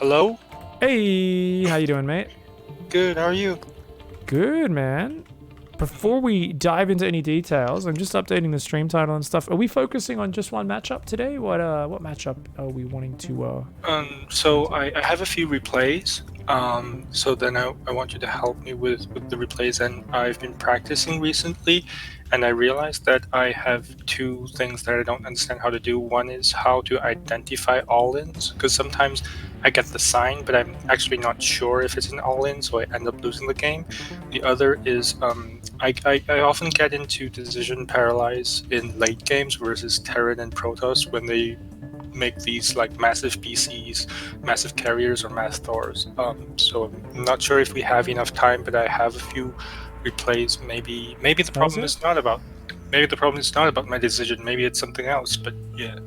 Hello? Hey, how you doing, mate? Good, how are you? Good, man. Before we dive into any details, I'm just updating the stream title and stuff. Are we focusing on just one matchup today? What matchup are we wanting to So I have a few replays. So then I want you to help me with the replays, and I've been practicing recently, and I realized that I have two things that I don't understand how to do. One is how to identify all-ins, because sometimes I get the sign, but I'm actually not sure if it's an all-in, so I end up losing the game. The other is I often get into decision paralyze in late games versus Terran and Protoss when they make these like massive BCs, massive carriers, or mass Thors. So I'm not sure if we have enough time, but I have a few replays. Maybe the problem is not about my decision. Maybe it's something else. But yeah.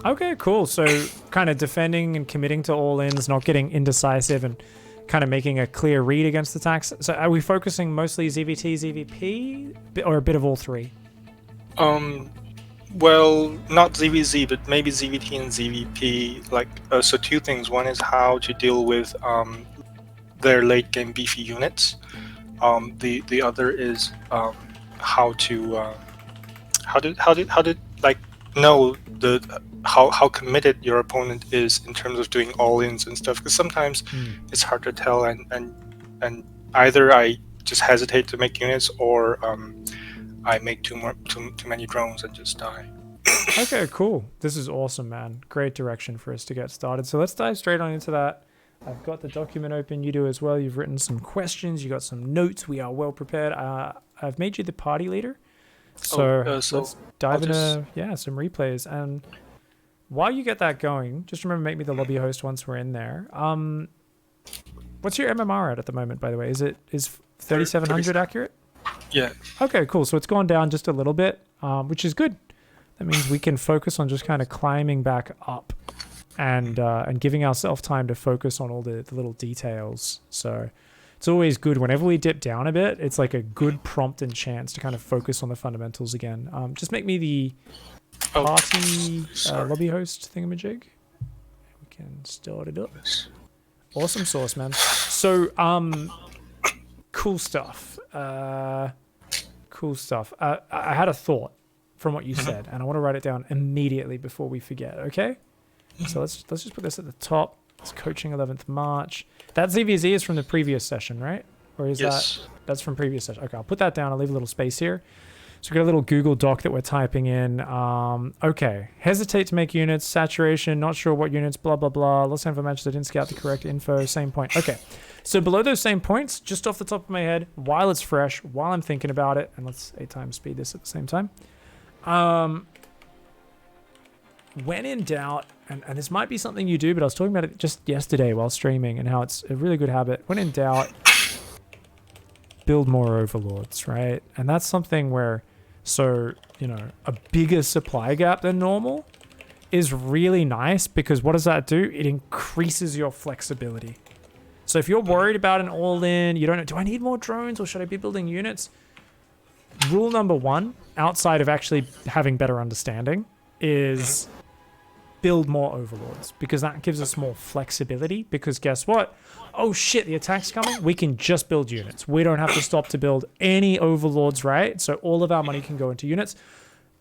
Okay, cool. So kind of defending and committing to all ins, not getting indecisive and kind of making a clear read against attacks. So are we focusing mostly ZVT, ZVP, or a bit of all three? Well, not ZVZ, but maybe ZVT and ZVP. So two things. One is how to deal with their late game beefy units. The other is how to like know how committed your opponent is in terms of doing all-ins and stuff. Because sometimes it's hard to tell, and either I just hesitate to make units, or I make too many drones and just die. Okay, cool. This is awesome, man. Great direction for us to get started. So let's dive straight on into that. I've got the document open. You do as well. You've written some questions. You got some notes. We are well prepared. I've made you the party leader. So let's dive into some replays. And while you get that going, just remember, make me the lobby host once we're in there. What's your MMR at the moment, by the way? Is 3700 accurate? Yeah. Okay, cool. So it's gone down just a little bit, which is good. That means we can focus on just kind of climbing back up and giving ourselves time to focus on all the little details. So it's always good whenever we dip down a bit. It's like a good prompt and chance to kind of focus on the fundamentals again. Just make me the party lobby host thingamajig. We can start it up. Awesome sauce, man. So cool stuff. Cool stuff. I had a thought from what you said, and I want to write it down immediately before we forget. Okay. So let's just put this at the top. It's coaching 11th March. That ZVZ is from the previous session, right? Or is that's from previous session? Okay, I'll put that down. I'll leave a little space here. So we've got a little Google Doc that we're typing in. Okay. Hesitate to make units. Saturation. Not sure what units. Blah, blah, blah. Lost time for matches. I didn't scout the correct info. Same point. Okay. So below those same points, just off the top of my head, while it's fresh, while I'm thinking about it, and let's 8 times speed this at the same time. When in doubt, and this might be something you do, but I was talking about it just yesterday while streaming and how it's a really good habit. When in doubt, build more overlords, right? And that's something where, a bigger supply gap than normal is really nice, because what does that do? It increases your flexibility. So if you're worried about an all-in, you don't know, do I need more drones or should I be building units? Rule number one, outside of actually having better understanding, is build more overlords, because that gives us more flexibility. Because guess what? Oh shit, the attack's coming. We can just build units. We don't have to stop to build any overlords, right? So all of our money can go into units.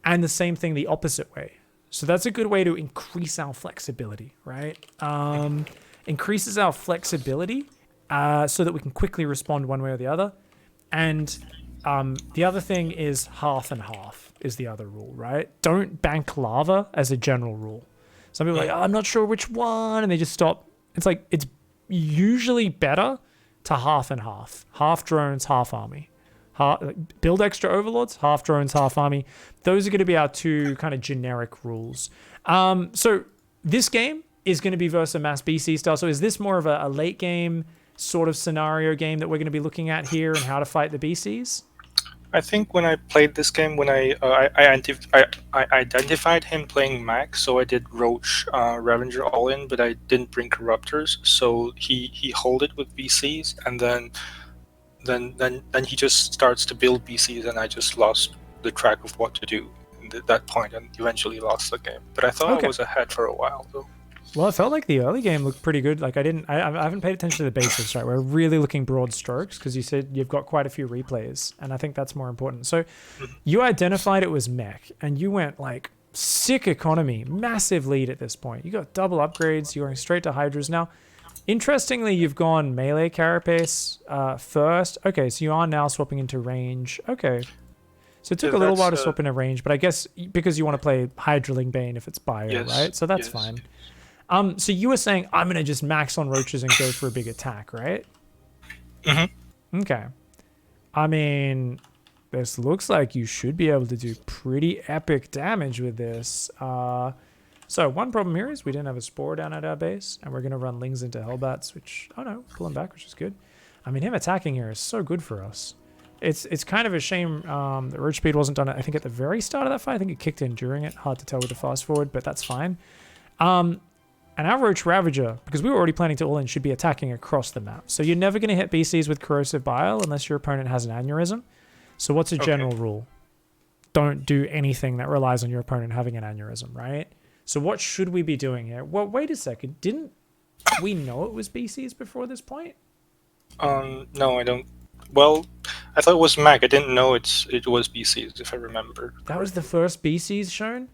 And the same thing the opposite way. So that's a good way to increase our flexibility, right? Increases our flexibility so that we can quickly respond one way or the other. And the other thing is half and half is the other rule, right? Don't bank lava as a general rule. Some people are like, I'm not sure which one, and they just stop. It's like, it's usually better to half and half. Half drones, half army. Build extra overlords, half drones, half army. Those are going to be our two kind of generic rules. So this game is going to be versus a mass BC style. So is this more of a late game sort of scenario game that we're going to be looking at here, and how to fight the BCs? I think when I played this game, when I identified him playing Max, so I did Roach Revenger all in, but I didn't bring Corruptors. So he hold it with BCs, and then he just starts to build BCs, and I just lost the track of what to do at that point, and eventually lost the game. But I thought I was ahead for a while, though. Well, it felt like the early game looked pretty good. Like I haven't paid attention to the basics, right? We're really looking broad strokes because you said you've got quite a few replays, and I think that's more important. So you identified it was mech, and you went like sick economy, massive lead at this point. You got double upgrades. You're going straight to Hydras now. Interestingly, you've gone melee carapace first. Okay, so you are now swapping into range. Okay. So it took a little while to swap into range, but I guess because you want to play Hydraling Bane if it's bio, yes, right? So that's fine. So you were saying, I'm going to just max on roaches and go for a big attack, right? Mm-hmm. Okay. I mean, this looks like you should be able to do pretty epic damage with this. So one problem here is we didn't have a spore down at our base, and we're going to run Lings into Hellbats, which, oh no, pull him back, which is good. I mean, him attacking here is so good for us. It's kind of a shame that roach speed wasn't done, I think, at the very start of that fight. I think it kicked in during it. Hard to tell with the fast forward, but that's fine. And our Roach Ravager, because we were already planning to all-in, should be attacking across the map. So you're never going to hit BCs with Corrosive Bile unless your opponent has an aneurysm. So what's a general rule? Don't do anything that relies on your opponent having an aneurysm, right? So what should we be doing here? Well, wait a second. Didn't we know it was BCs before this point? No, I don't. Well, I thought it was Mac. I didn't know it was BCs, if I remember. That was the first BCs shown?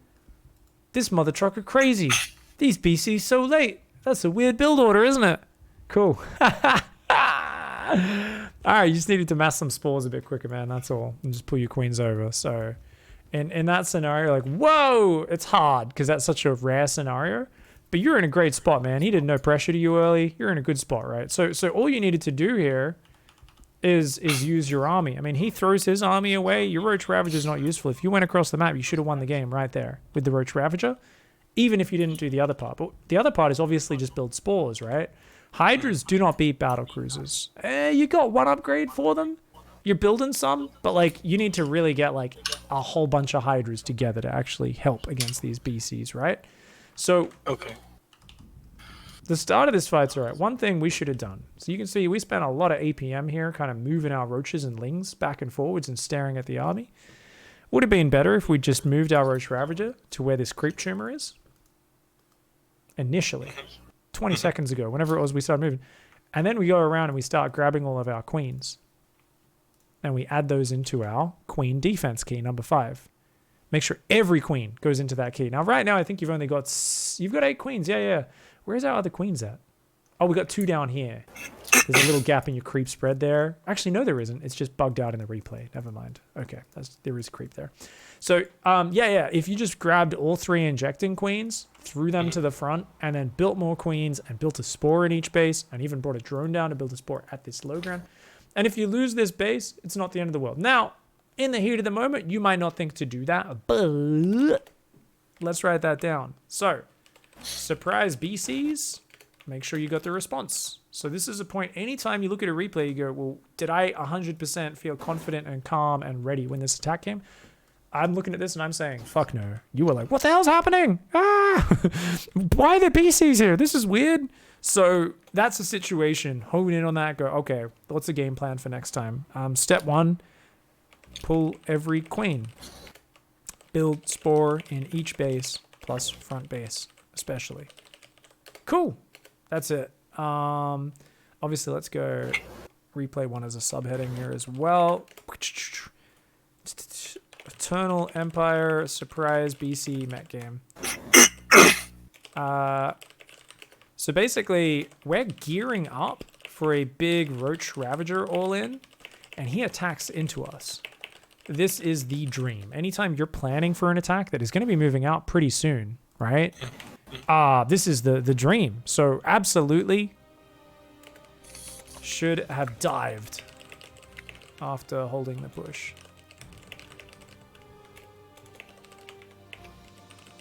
This mother trucker crazy. These BCs so late. That's a weird build order, isn't it? Cool. Alright, you just needed to mass some spores a bit quicker, man. That's all. And just pull your queens over. So, in that scenario, like, whoa! It's hard, because that's such a rare scenario. But you're in a great spot, man. He did no pressure to you early. You're in a good spot, right? So all you needed to do here is use your army. I mean, he throws his army away. Your Roach Ravager is not useful. If you went across the map, you should have won the game right there with the Roach Ravager, even if you didn't do the other part. But the other part is obviously just build spores, right? Hydras do not beat battle cruisers. You got one upgrade for them. You're building some, but like you need to really get like a whole bunch of Hydras together to actually help against these BCs, right? So the start of this fight's all right. One thing we should have done. So you can see we spent a lot of APM here kind of moving our roaches and lings back and forwards and staring at the army. Would have been better if we just moved our Roach Ravager to where this creep tumor is. Initially. 20 seconds ago, whenever it was we started moving. And then we go around and we start grabbing all of our queens. And we add those into our queen defense key, number 5. Make sure every queen goes into that key. Now, right now, I think you've got 8 queens. Yeah. Where's our other queens at? Oh, we got 2 down here. There's a little gap in your creep spread there. Actually, no, there isn't. It's just bugged out in the replay. Never mind. Okay, there is creep there. So, yeah. If you just grabbed all 3 injecting queens, threw them to the front, and then built more queens and built a spore in each base, and even brought a drone down to build a spore at this low ground. And if you lose this base, it's not the end of the world. Now, in the heat of the moment, you might not think to do that, but let's write that down. So, surprise BCs, make sure you got the response. So this is a point, anytime you look at a replay, you go, well, did I 100% feel confident and calm and ready when this attack came? I'm looking at this and I'm saying, fuck no. You were like, what the hell's happening? Why are there BCs here? This is weird. So that's a situation. Hone in on that. Go, okay, what's the game plan for next time? Step 1, pull every queen. Build spore in each base plus front base, especially. Cool. That's it. Obviously, let's go replay 1 as a subheading here as well. Eternal Empire Surprise BC Met game. So basically, we're gearing up for a big Roach Ravager all-in, and he attacks into us. This is the dream. Anytime you're planning for an attack that is going to be moving out pretty soon, right? This is the dream. So absolutely should have dived after holding the push.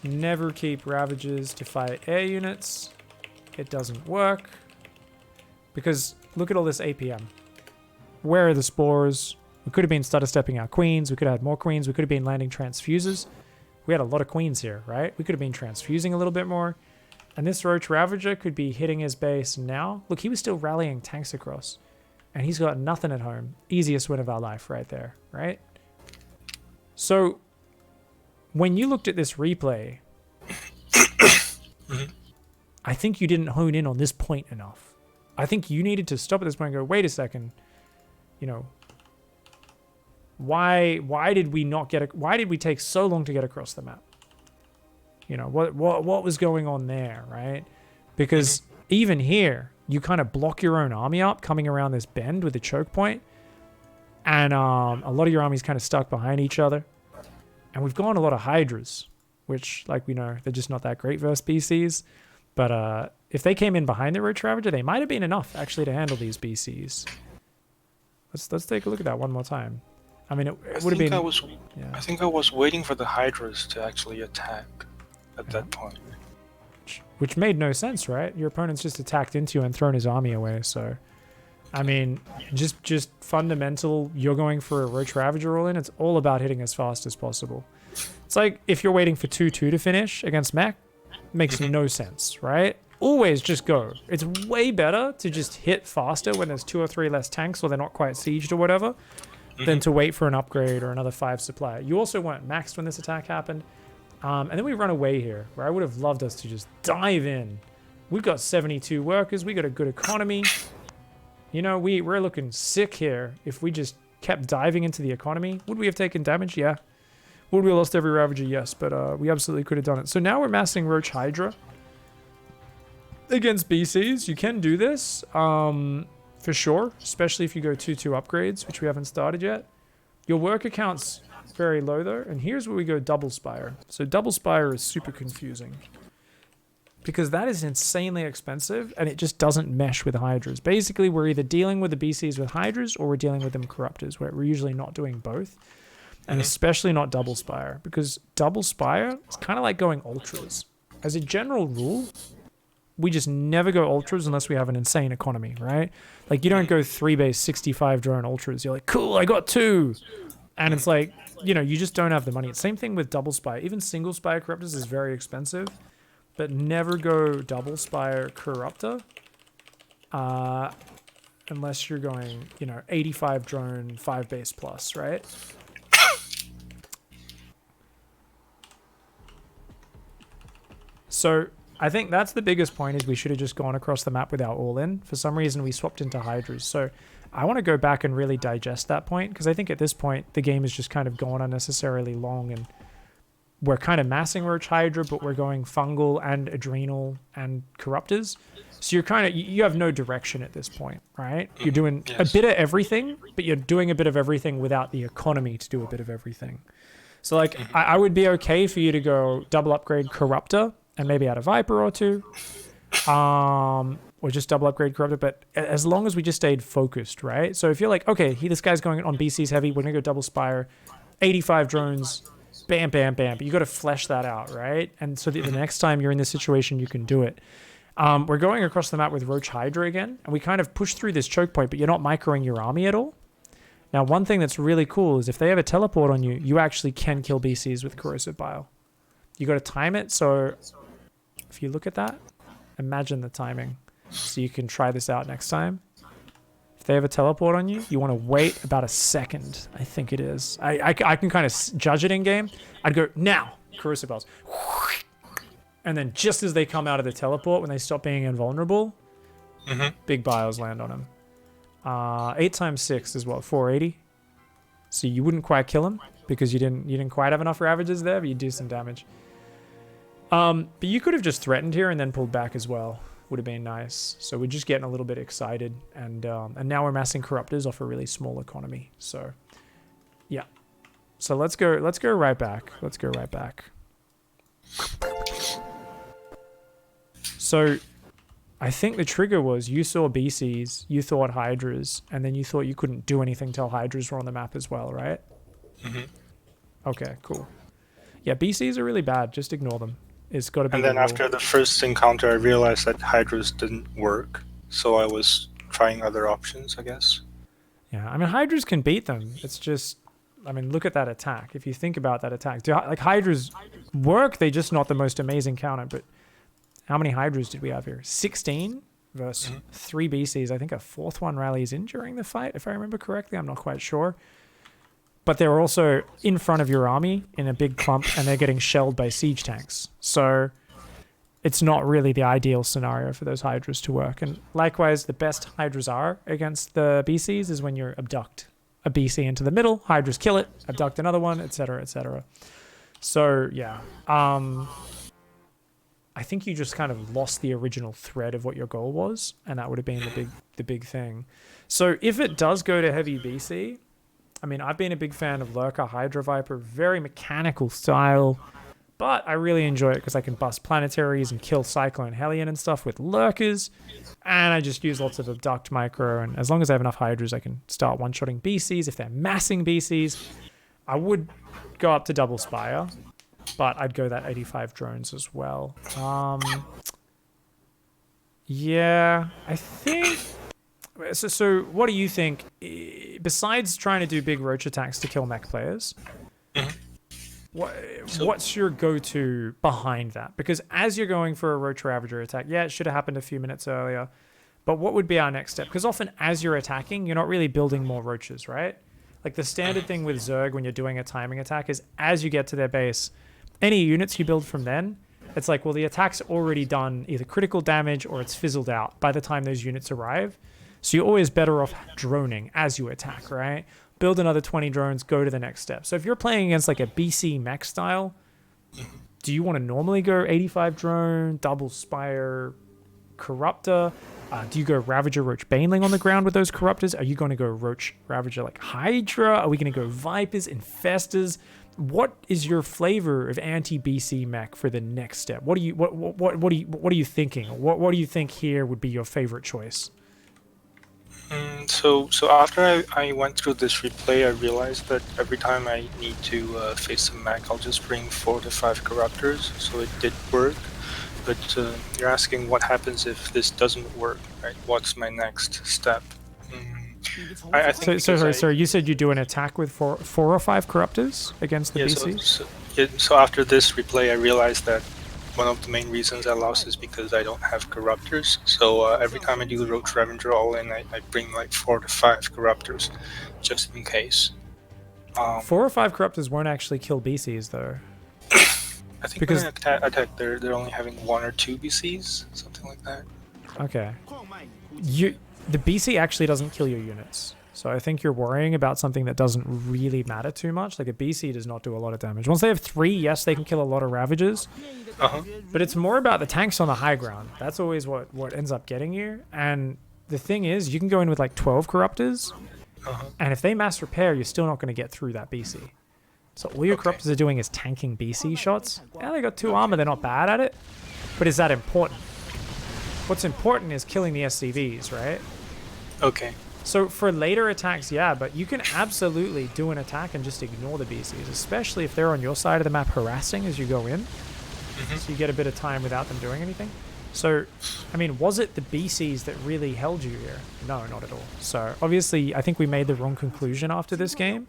Never keep Ravagers to fight air units. It doesn't work. Because look at all this APM. Where are the spores? We could have been stutter stepping our queens. We could have had more queens. We could have been landing transfuses. We had a lot of queens here, right? We could have been transfusing a little bit more. And this Roach Ravager could be hitting his base now. Look, he was still rallying tanks across. And he's got nothing at home. Easiest win of our life right there, right? So, when you looked at this replay, I think you didn't hone in on this point enough. I think you needed to stop at this point and go, wait a second, you know, why did we not get why did we take so long to get across the map? You know, what was going on there, right? Because even here, you kind of block your own army up coming around this bend with the choke point, and a lot of your army's kind of stuck behind each other. And we've gone a lot of Hydras, which, like we know, they're just not that great versus BCs. But if they came in behind the Roach Ravager, they might have been enough actually to handle these BCs. Let's take a look at that one more time. I mean, it would have been. I think I was waiting for the Hydras to actually attack at that point. Which made no sense, right? Your opponent's just attacked into you and thrown his army away. So, I mean, just fundamental. You're going for a Roach Ravager all in. It's all about hitting as fast as possible. It's like if you're waiting for 2-2 to finish against mech, makes no sense, right? Always just go. It's way better to just hit faster when there's 2 or 3 less tanks or they're not quite sieged or whatever, than to wait for an upgrade or another 5 supply. You also weren't maxed when this attack happened. And then we run away here, where I would have loved us to just dive in. We've got 72 workers. We got a good economy. You know, we're looking sick here. If we just kept diving into the economy, would we have taken damage? Yeah. Would we have lost every Ravager? Yes, but we absolutely could have done it. So now we're massing Roach Hydra against BCs. You can do this, for sure, especially if you go 2-2 upgrades, which we haven't started yet. Your worker count's very low though, and here's where we go double spire. So double spire is super confusing because that is insanely expensive and it just doesn't mesh with Hydras. Basically, we're either dealing with the BCs with Hydras or we're dealing with them Corruptors, where we're usually not doing both. And especially not double spire, because double spire is kind of like going ultras. As a general rule, we just never go ultras unless we have an insane economy, right? Like, you don't go 3 base 65 drone ultras. You're like, cool, I got 2. And it's like, you know, you just don't have the money. Same thing with double spire. Even single spire corruptors is very expensive, but never go double spire corruptor unless you're going, you know, 85 drone 5 base plus, right? So I think that's the biggest point, is we should have just gone across the map with our all-in. For some reason, we swapped into Hydras. So I want to go back and really digest that point, because I think at this point, the game is just kind of gone unnecessarily long, and we're kind of massing Roach Hydra, but we're going fungal and adrenal and corruptors. So you're kind of, you have no direction at this point, right? You're doing a bit of everything, but you're doing a bit of everything without the economy to do a bit of everything. So like, I would be okay for you to go double upgrade Corruptor, and maybe add a Viper or 2, or just double upgrade Corruptor, but as long as we just stayed focused, right? So if you're like, okay, this guy's going on BC's heavy, we're gonna go double spire, 85 drones, bam, bam, bam, but you gotta flesh that out, right? And so the next time you're in this situation, you can do it. We're going across the map with Roach Hydra again, and we kind of push through this choke point, but you're not microing your army at all. Now, one thing that's really cool is if they have a teleport on you, you actually can kill BCs with Corrosive Bile. You got to time it, so if you look at that, imagine the timing. So you can try this out next time. If they have a teleport on you, you want to wait about a second, I think it is. I can kind of judge it in game. I'd go, now, Corrosive Biles. And then just as they come out of the teleport, when they stop being invulnerable, big biles land on them. 8 times 6 is what, 480? So you wouldn't quite kill him because you didn't quite have enough Ravagers there, but you do some damage. But you could have just threatened here and then pulled back as well. Would have been nice. So we're just getting a little bit excited, and now we're massing Corruptors off a really small economy. So yeah. So let's go right back. Let's go right back. So I think the trigger was you saw BCs, you thought Hydras, and then you thought you couldn't do anything till Hydras were on the map as well, right? Okay, cool. Yeah, BCs are really bad. Just ignore them. It's got to be. And then after the first encounter, I realized that Hydras didn't work, so I was trying other options, I guess. Yeah, I mean, Hydras can beat them. It's just, I mean, look at that attack. If you think about that attack, like Hydras work, they're just not the most amazing counter, but how many Hydras did we have here? 16 versus 3 BCs. I think a 4th one rallies in during the fight, if I remember correctly. I'm not quite sure. But they're also in front of your army in a big clump, and they're getting shelled by siege tanks. So it's not really the ideal scenario for those Hydras to work. And likewise, the best Hydras are against the BCs is when you abduct a BC into the middle, Hydras kill it, abduct another one, etc., etc. So yeah, I think you just kind of lost the original thread of what your goal was, and that would have been the big thing. So if it does go to heavy BC, I mean, I've been a big fan of Lurker, Hydra Viper, very mechanical style, but I really enjoy it because I can bust planetaries and kill Cyclone Hellion and stuff with Lurkers, and I just use lots of abduct micro, and as long as I have enough Hydras, I can start one-shotting BCs. If they're massing BCs, I would go up to double Spire, but I'd go that 85 drones as well. Yeah, I think... So what do you think, besides trying to do big roach attacks to kill mech players, what's your go-to behind that? Because as you're going for a roach ravager attack, yeah, it should have happened a few minutes earlier, but what would be our next step? Because often as you're attacking, you're not really building more roaches, right? Like the standard thing with Zerg when you're doing a timing attack is as you get to their base, any units you build from then, it's like, well, the attack's already done either critical damage or it's fizzled out by the time those units arrive. So you're always better off droning as you attack, right? Build another 20 drones, go to the next step. So if you're playing against like a BC mech style, do you want to normally go 85 drone, double Spire, Corruptor? Do you go Ravager, Roach, Baneling on the ground with those Corruptors? Are you going to go Roach, Ravager like Hydra? Are we going to go Vipers, Infestors? What is your flavor of anti-BC mech for the next step? What are you thinking? What do you think here would be your favorite choice? So after I went through this replay, I realized that every time I need to face a mech, I'll just bring 4 to 5 Corruptors, so it did work. But you're asking what happens if this doesn't work, right? What's my next step? I think sorry, you said you do an attack with four or five Corruptors against the BCs? So after this replay, I realized that one of the main reasons I lost is because I don't have Corruptors. So every time I do the Roach Ravager all in, I bring like 4 to 5 Corruptors, just in case. 4 or 5 Corruptors won't actually kill BCs though. I think because when I attack, they're only having 1 or 2 BCs, something like that. Okay. The BC actually doesn't kill your units. So I think you're worrying about something that doesn't really matter too much. Like a BC does not do a lot of damage. Once they have 3, yes, they can kill a lot of Ravagers. But it's more about the tanks on the high ground. That's always what ends up getting you. And the thing is, you can go in with like 12 Corruptors. And if they mass repair, you're still not going to get through that BC. So all your Corruptors are doing is tanking BC shots. Yeah, they got 2 armor. They're not bad at it. But is that important? What's important is killing the SCVs, right? Okay. So for later attacks, yeah, but you can absolutely do an attack and just ignore the BCs, especially if they're on your side of the map harassing as you go in. So you get a bit of time without them doing anything. So, I mean, was it the BCs that really held you here? No, not at all. So obviously, I think we made the wrong conclusion after this game,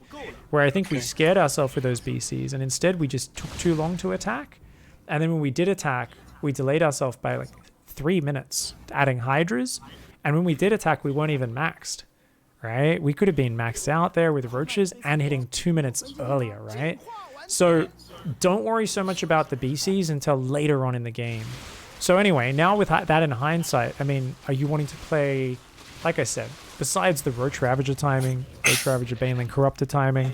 where I think we scared ourselves with those BCs, and instead we just took too long to attack. And then when we did attack, we delayed ourselves by like 3 minutes, adding Hydras. And when we did attack, we weren't even maxed, right? We could have been maxed out there with Roaches and hitting 2 minutes earlier, right? So don't worry so much about the BCs until later on in the game. So anyway, now with that in hindsight, I mean, are you wanting to play, like I said, besides the Roach Ravager timing, Roach Ravager Baneling Corruptor timing,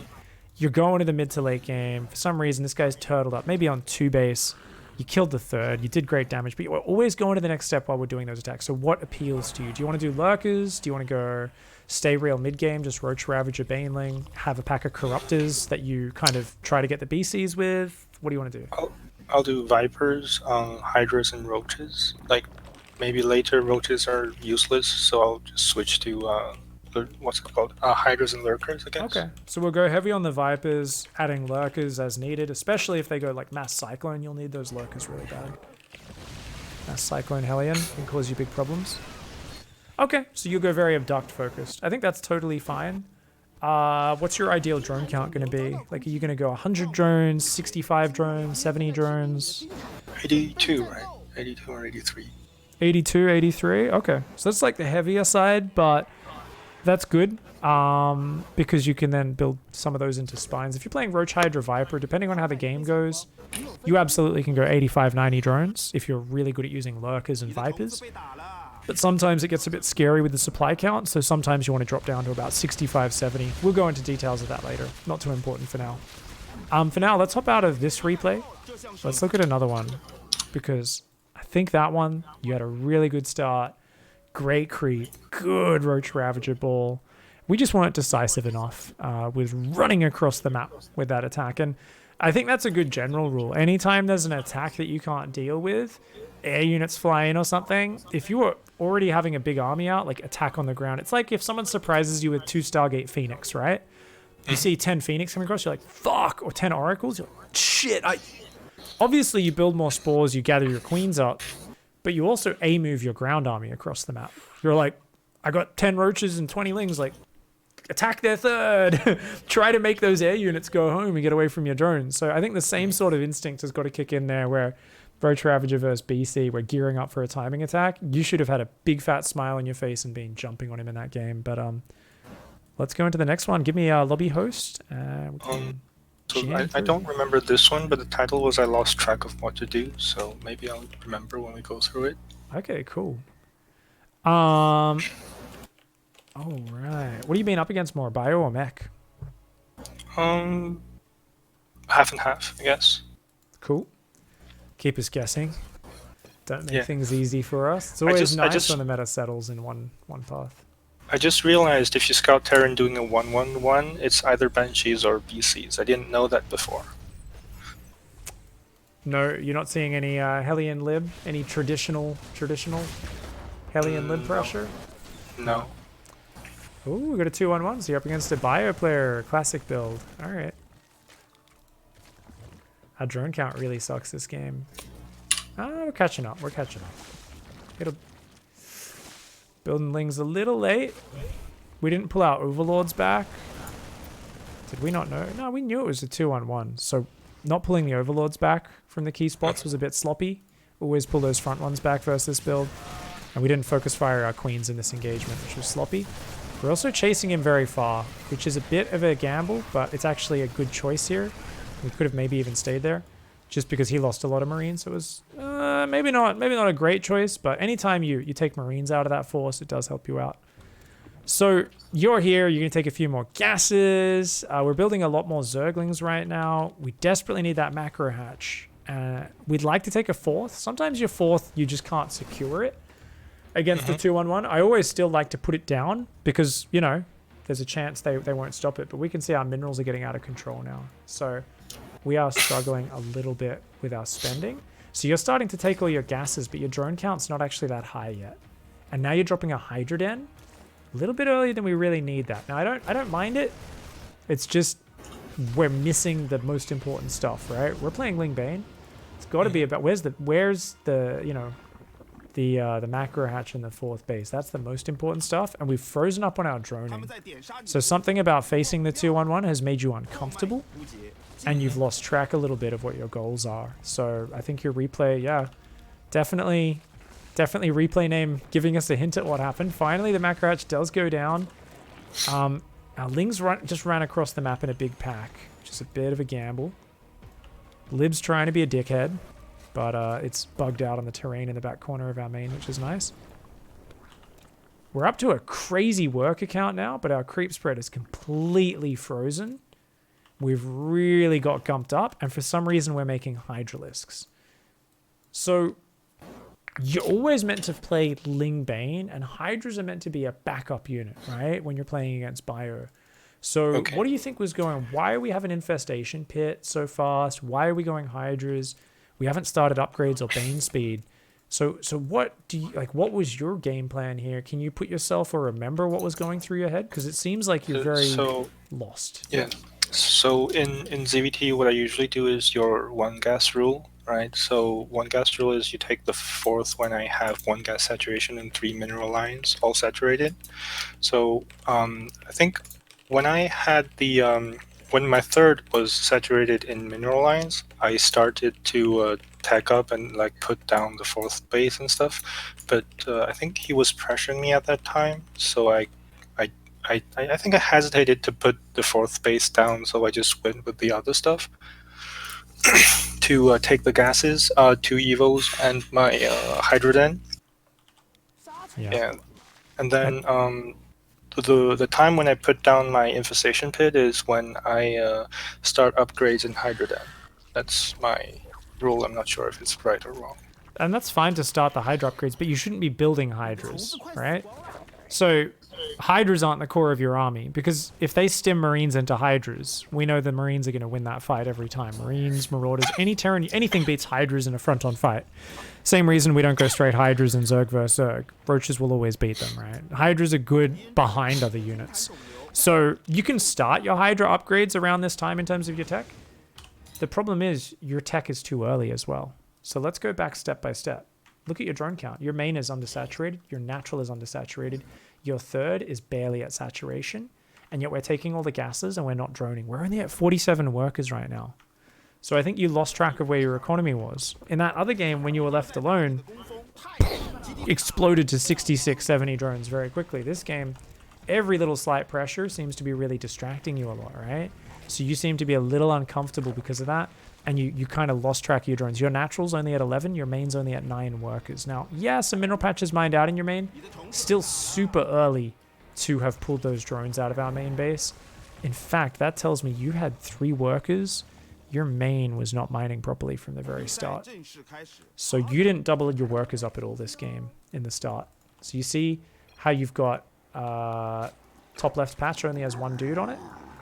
you're going to the mid to late game. For some reason, this guy's turtled up, maybe on 2 base. You killed the 3rd, you did great damage, but you're always going to the next step while we're doing those attacks. So what appeals to you? Do you want to do Lurkers? Do you want to go stay real mid-game, just Roach Ravager Baneling, have a pack of Corruptors that you kind of try to get the BCs with? What do you want to do? I'll do Vipers, Hydras, and Roaches. Like, maybe later Roaches are useless, so I'll just switch to, what's it called? Hydras and Lurkers, I guess. Okay, so we'll go heavy on the Vipers, adding Lurkers as needed, especially if they go like Mass Cyclone, you'll need those Lurkers really bad. Mass Cyclone Hellion can cause you big problems. Okay, so you'll go very abduct focused. I think that's totally fine. What's your ideal drone count going to be? Like, are you going to go 100 drones, 65 drones, 70 drones? 82, right? 82 or 83. 82, 83? Okay. So that's like the heavier side, but That's good, because you can then build some of those into spines. If you're playing Roach Hydra Viper, depending on how the game goes, you absolutely can go 85, 90 drones if you're really good at using lurkers and vipers. But sometimes it gets a bit scary with the supply count, so sometimes you want to drop down to about 65, 70. We'll go into details of that later. Not too important for now. For now, let's hop out of this replay. Let's look at another one, because I think that one, you had a really good start. Great creep, good Roach Ravager ball. We just weren't decisive enough with running across the map with that attack. And I think that's a good general rule. Anytime there's an attack that you can't deal with, air units fly in or something, if you were already having a big army out, like attack on the ground, it's like if someone surprises you with 2 Stargate Phoenix, right? You see 10 Phoenix coming across, you're like, fuck, or 10 Oracles, you're like, shit, Obviously, you build more spores, you gather your queens up, but you also A-move your ground army across the map. You're like, I got 10 roaches and 20 lings, like, attack their third. Try to make those air units go home and get away from your drones. So I think the same sort of instinct has got to kick in there where Roach Ravager versus BC, we're gearing up for a timing attack. You should have had a big fat smile on your face and been jumping on him in that game. But let's go into the next one. Give me a lobby host. So I don't remember this one, but the title was I lost track of what to do, so maybe I'll remember when we go through it. Okay, cool. All right. What have you been up against more, bio or mech? Half and half, I guess. Cool. Keep us guessing. Don't make things easy for us. It's always nice when the meta settles in one path. I just realized if you scout Terran doing a 1-1-1, it's either Banshees or BCs. I didn't know that before. No, you're not seeing any Hellion Lib? Any traditional Hellion Lib pressure? No. Ooh, we got a 2-1-1, so you're up against a bio player, classic build. Alright. Our drone count really sucks this game. We're catching up, It'll... Building Ling's a little late. We didn't pull our Overlords back. Did we not know? No, we knew it was a 2-1-1. So not pulling the Overlords back from the key spots was a bit sloppy. Always pull those front ones back versus this build. And we didn't focus fire our queens in this engagement, which was sloppy. We're also chasing him very far, which is a bit of a gamble, but it's actually a good choice here. We could have maybe even stayed there, just because he lost a lot of Marines. So it was maybe not a great choice, but anytime you take Marines out of that force, it does help you out. So you're here, you're going to take a few more gases. We're building a lot more Zerglings right now. We desperately need that macro hatch. We'd like to take a 4th. Sometimes your 4th, you just can't secure it against the 2-1-1. I always still like to put it down because, you know, there's a chance they won't stop it. But we can see our minerals are getting out of control now. So we are struggling a little bit with our spending. So you're starting to take all your gases, but your drone count's not actually that high yet. And now you're dropping a Hydra Den a little bit earlier than we really need that. Now I don't mind it. It's just we're missing the most important stuff, right? We're playing Ling Bane. It's got to be about where's the you know, the macro hatch in the 4th base. That's the most important stuff, and we've frozen up on our droning. So something about facing the 2-1-1 has made you uncomfortable, and you've lost track a little bit of what your goals are. So I think your replay, yeah, definitely replay name giving us a hint at what happened. Finally, the macro hatch does go down. Our Lings just ran across the map in a big pack, which is a bit of a gamble. Lib's trying to be a dickhead, but it's bugged out on the terrain in the back corner of our main, which is nice. We're up to a crazy work account now, but our creep spread is completely frozen. We've really got gumped up, and for some reason we're making Hydralisks. So you're always meant to play Ling Bane, and Hydras are meant to be a backup unit, right? When you're playing against Bio. So what do you think was going on? Why are we having Infestation Pit so fast? Why are we going Hydras? We haven't started upgrades or Bane speed. So what do you like? What was your game plan here? Can you put yourself or remember what was going through your head? Because it seems like you're very lost. Yeah. So in ZvT, what I usually do is your 1 gas rule, right? So 1 gas rule is you take the 4th when I have 1 gas saturation and 3 mineral lines all saturated. So I think when I had the when my 3rd was saturated in mineral lines, I started to tech up and like put down the 4th base and stuff. But I think he was pressuring me at that time, so I I think I hesitated to put the 4th base down, so I just went with the other stuff to take the gases, 2 evos, and my hydroden. Yeah. And then the time when I put down my infestation pit is when I start upgrades in hydroden. That's my rule. I'm not sure if it's right or wrong. And that's fine to start the Hydra upgrades, but you shouldn't be building Hydras, right? So Hydras aren't the core of your army, because if they stim Marines into Hydras, we know the Marines are going to win that fight every time. Marines, Marauders, any Terran, anything beats Hydras in a front-on fight. Same reason we don't go straight Hydras in Zerg versus Zerg. Roaches will always beat them, right? Hydras are good behind other units. So you can start your Hydra upgrades around this time in terms of your tech. The problem is your tech is too early as well. So let's go back step by step. Look at your drone count. Your main is undersaturated. Your natural is undersaturated. Your 3rd is barely at saturation. And yet we're taking all the gases and we're not droning. We're only at 47 workers right now. So I think you lost track of where your economy was. In that other game, when you were left alone, exploded to 66, 70 drones very quickly. This game, every little slight pressure seems to be really distracting you a lot, right? So you seem to be a little uncomfortable because of that. And you kind of lost track of your drones. Your natural's only at 11, your main's only at 9 workers. Now, yeah, some mineral patches mined out in your main. Still super early to have pulled those drones out of our main base. In fact, that tells me you had 3 workers. Your main was not mining properly from the very start. So you didn't double your workers up at all this game in the start. So you see how you've got top left patch only has 1 dude on it?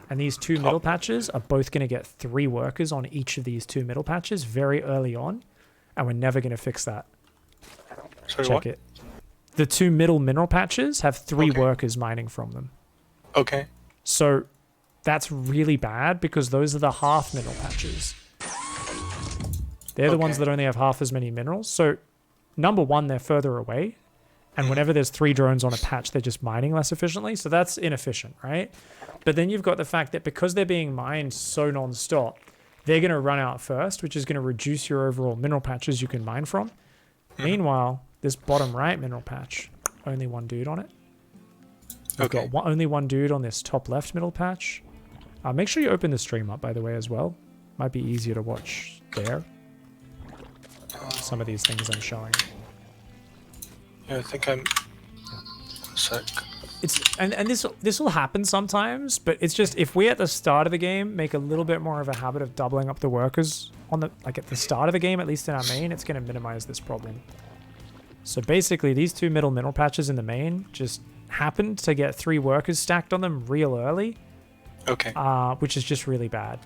And these 2 middle patches are both going to get 3 workers on each of these 2 middle patches very early on. And we're never going to fix that. Sorry, Check what? it. The 2 middle mineral patches have 3 workers mining from them. Okay. So that's really bad because those are the half mineral patches. They're the ones that only have half as many minerals. So number 1, they're further away. And whenever there's 3 drones on a patch, they're just mining less efficiently. So that's inefficient, right? But then you've got the fact that because they're being mined so non-stop, they're going to run out first, which is going to reduce your overall mineral patches you can mine from. Meanwhile, this bottom right mineral patch, only 1 dude on it. We've got only 1 dude on this top left middle patch. Make sure you open the stream up, by the way, as well. Might be easier to watch there. Some of these things I'm showing. Yeah, I think I'm... One sec. And this will happen sometimes, but it's just if we at the start of the game make a little bit more of a habit of doubling up the workers on the at the start of the game, at least in our main, it's going to minimize this problem. So basically, these 2 middle mineral patches in the main just happened to get 3 workers stacked on them real early. Okay. Which is just really bad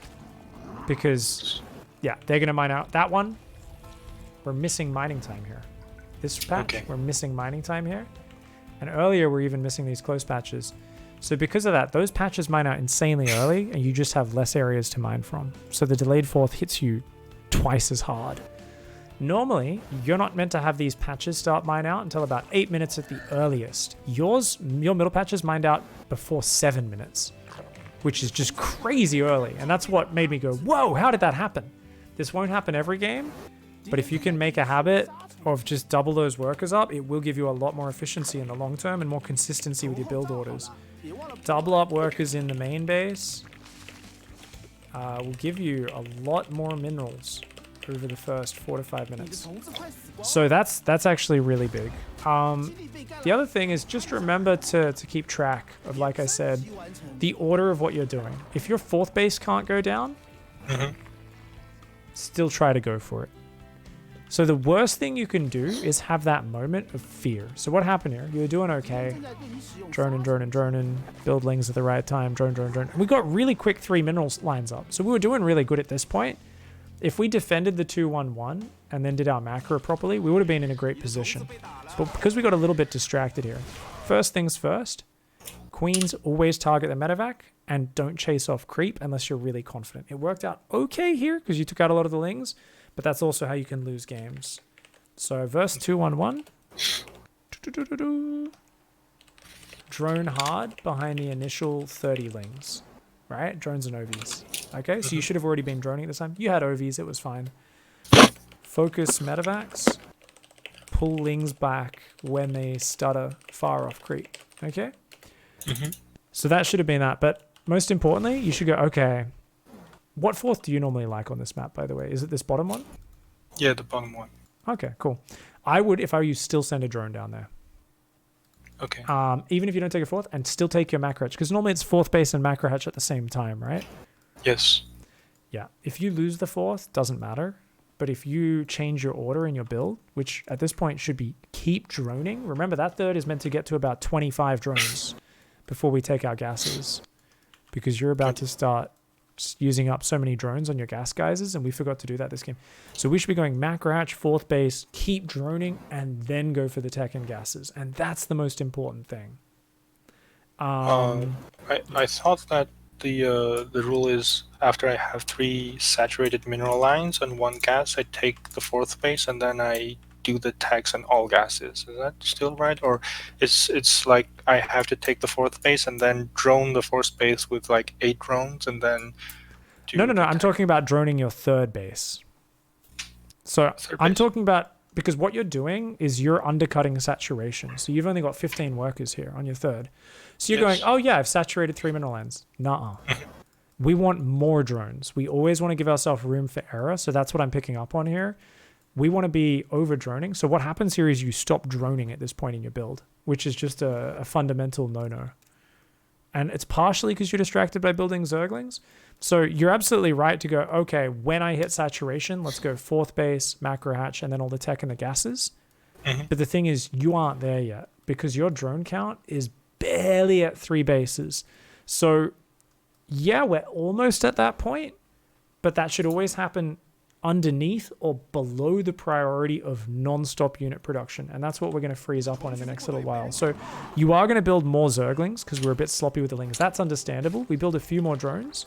because yeah, they're going to mine out that one. We're missing mining time here. This patch, we're missing mining time here. And earlier, we're even missing these close patches. So because of that, those patches mine out insanely early, and you just have less areas to mine from. So the delayed 4th hits you twice as hard. Normally, you're not meant to have these patches start mine out until about 8 minutes at the earliest. Your middle patches mined out before 7 minutes, which is just crazy early. And that's what made me go, whoa, how did that happen? This won't happen every game, but if you can make a habit of just double those workers up, it will give you a lot more efficiency in the long term and more consistency with your build orders. Double up workers in the main base will give you a lot more minerals over the first 4 to 5 minutes. So that's actually really big. The other thing is just remember to keep track of, like I said, the order of what you're doing. If your 4th base can't go down, still try to go for it. So the worst thing you can do is have that moment of fear. So what happened here? You were doing okay. Droning. Buildlings at the right time. Drone. We got really quick 3 minerals lines up. So we were doing really good at this point. If we defended the 2-1-1 and then did our macro properly, we would have been in a great position. But because we got a little bit distracted here. First things first. Queens always target the medevac and don't chase off creep unless you're really confident. It worked out okay here because you took out a lot of the lings. But that's also how you can lose games. So verse 2-1-1. Drone hard behind the initial 30 lings. Right? Drones and OVs. Okay, so you should have already been droning at this time. You had OVs, it was fine. Focus medevacs. Pull lings back when they stutter far off creep. Okay? So that should have been that. But most importantly, you should go, okay, what fourth do you normally like on this map, by the way? Is it this bottom one? Yeah, the bottom one. Okay, cool. I would, if I were you, still send a drone down there. Okay. Even if you don't take a fourth, and still take your macro hatch. Because normally it's fourth base and macro hatch at the same time, right? Yes. Yeah. If you lose the fourth, doesn't matter. But if you change your order in your build, which at this point should be keep droning. Remember, that third is meant to get to about 25 drones before we take our gases. Because you're about to start using up so many drones on your gas geysers, and we forgot to do that this game. So we should be going macro hatch, fourth base, keep droning, and then go for the tech and gases. And that's the most important thing. I thought that the rule is after I have 3 saturated mineral lines and 1 gas, I take the fourth base and then I do the tags and all gases. Is that still right? Or it's like I have to take the fourth base and then drone the fourth base with like 8 drones and then do No. the I'm talking about droning your third base. So I'm talking about, because what you're doing is you're undercutting saturation. So you've only got 15 workers here on your third. So you're going, oh yeah, I've saturated 3 mineral lines. Nuh-uh. We want more drones. We always want to give ourselves room for error. So that's what I'm picking up on here. We want to be over droning. So what happens here is you stop droning at this point in your build, which is just a fundamental no-no. And it's partially because you're distracted by building zerglings. So you're absolutely right to go, okay, when I hit saturation, let's go fourth base, macro hatch, and then all the tech and the gases. But the thing is, you aren't there yet because your drone count is barely at 3 bases. So yeah, we're almost at that point, but that should always happen underneath or below the priority of non-stop unit production. And that's what we're going to freeze up on in the next little while. So you are going to build more zerglings because we're a bit sloppy with the lings. That's understandable. We build a few more drones.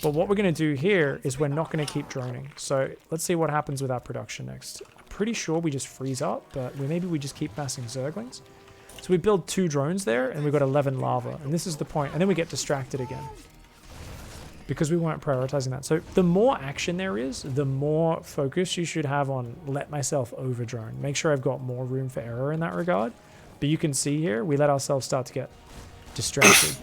But what we're going to do here is we're not going to keep droning. So let's see what happens with our production next. I'm pretty sure we just freeze up, but maybe we just keep massing zerglings. So we build 2 drones there, and we've got 11 lava. And this is the point. And then we get distracted again because we weren't prioritizing that. So the more action there is, the more focus you should have on let myself over drone. Make sure I've got more room for error in that regard. But you can see here, we let ourselves start to get distracted.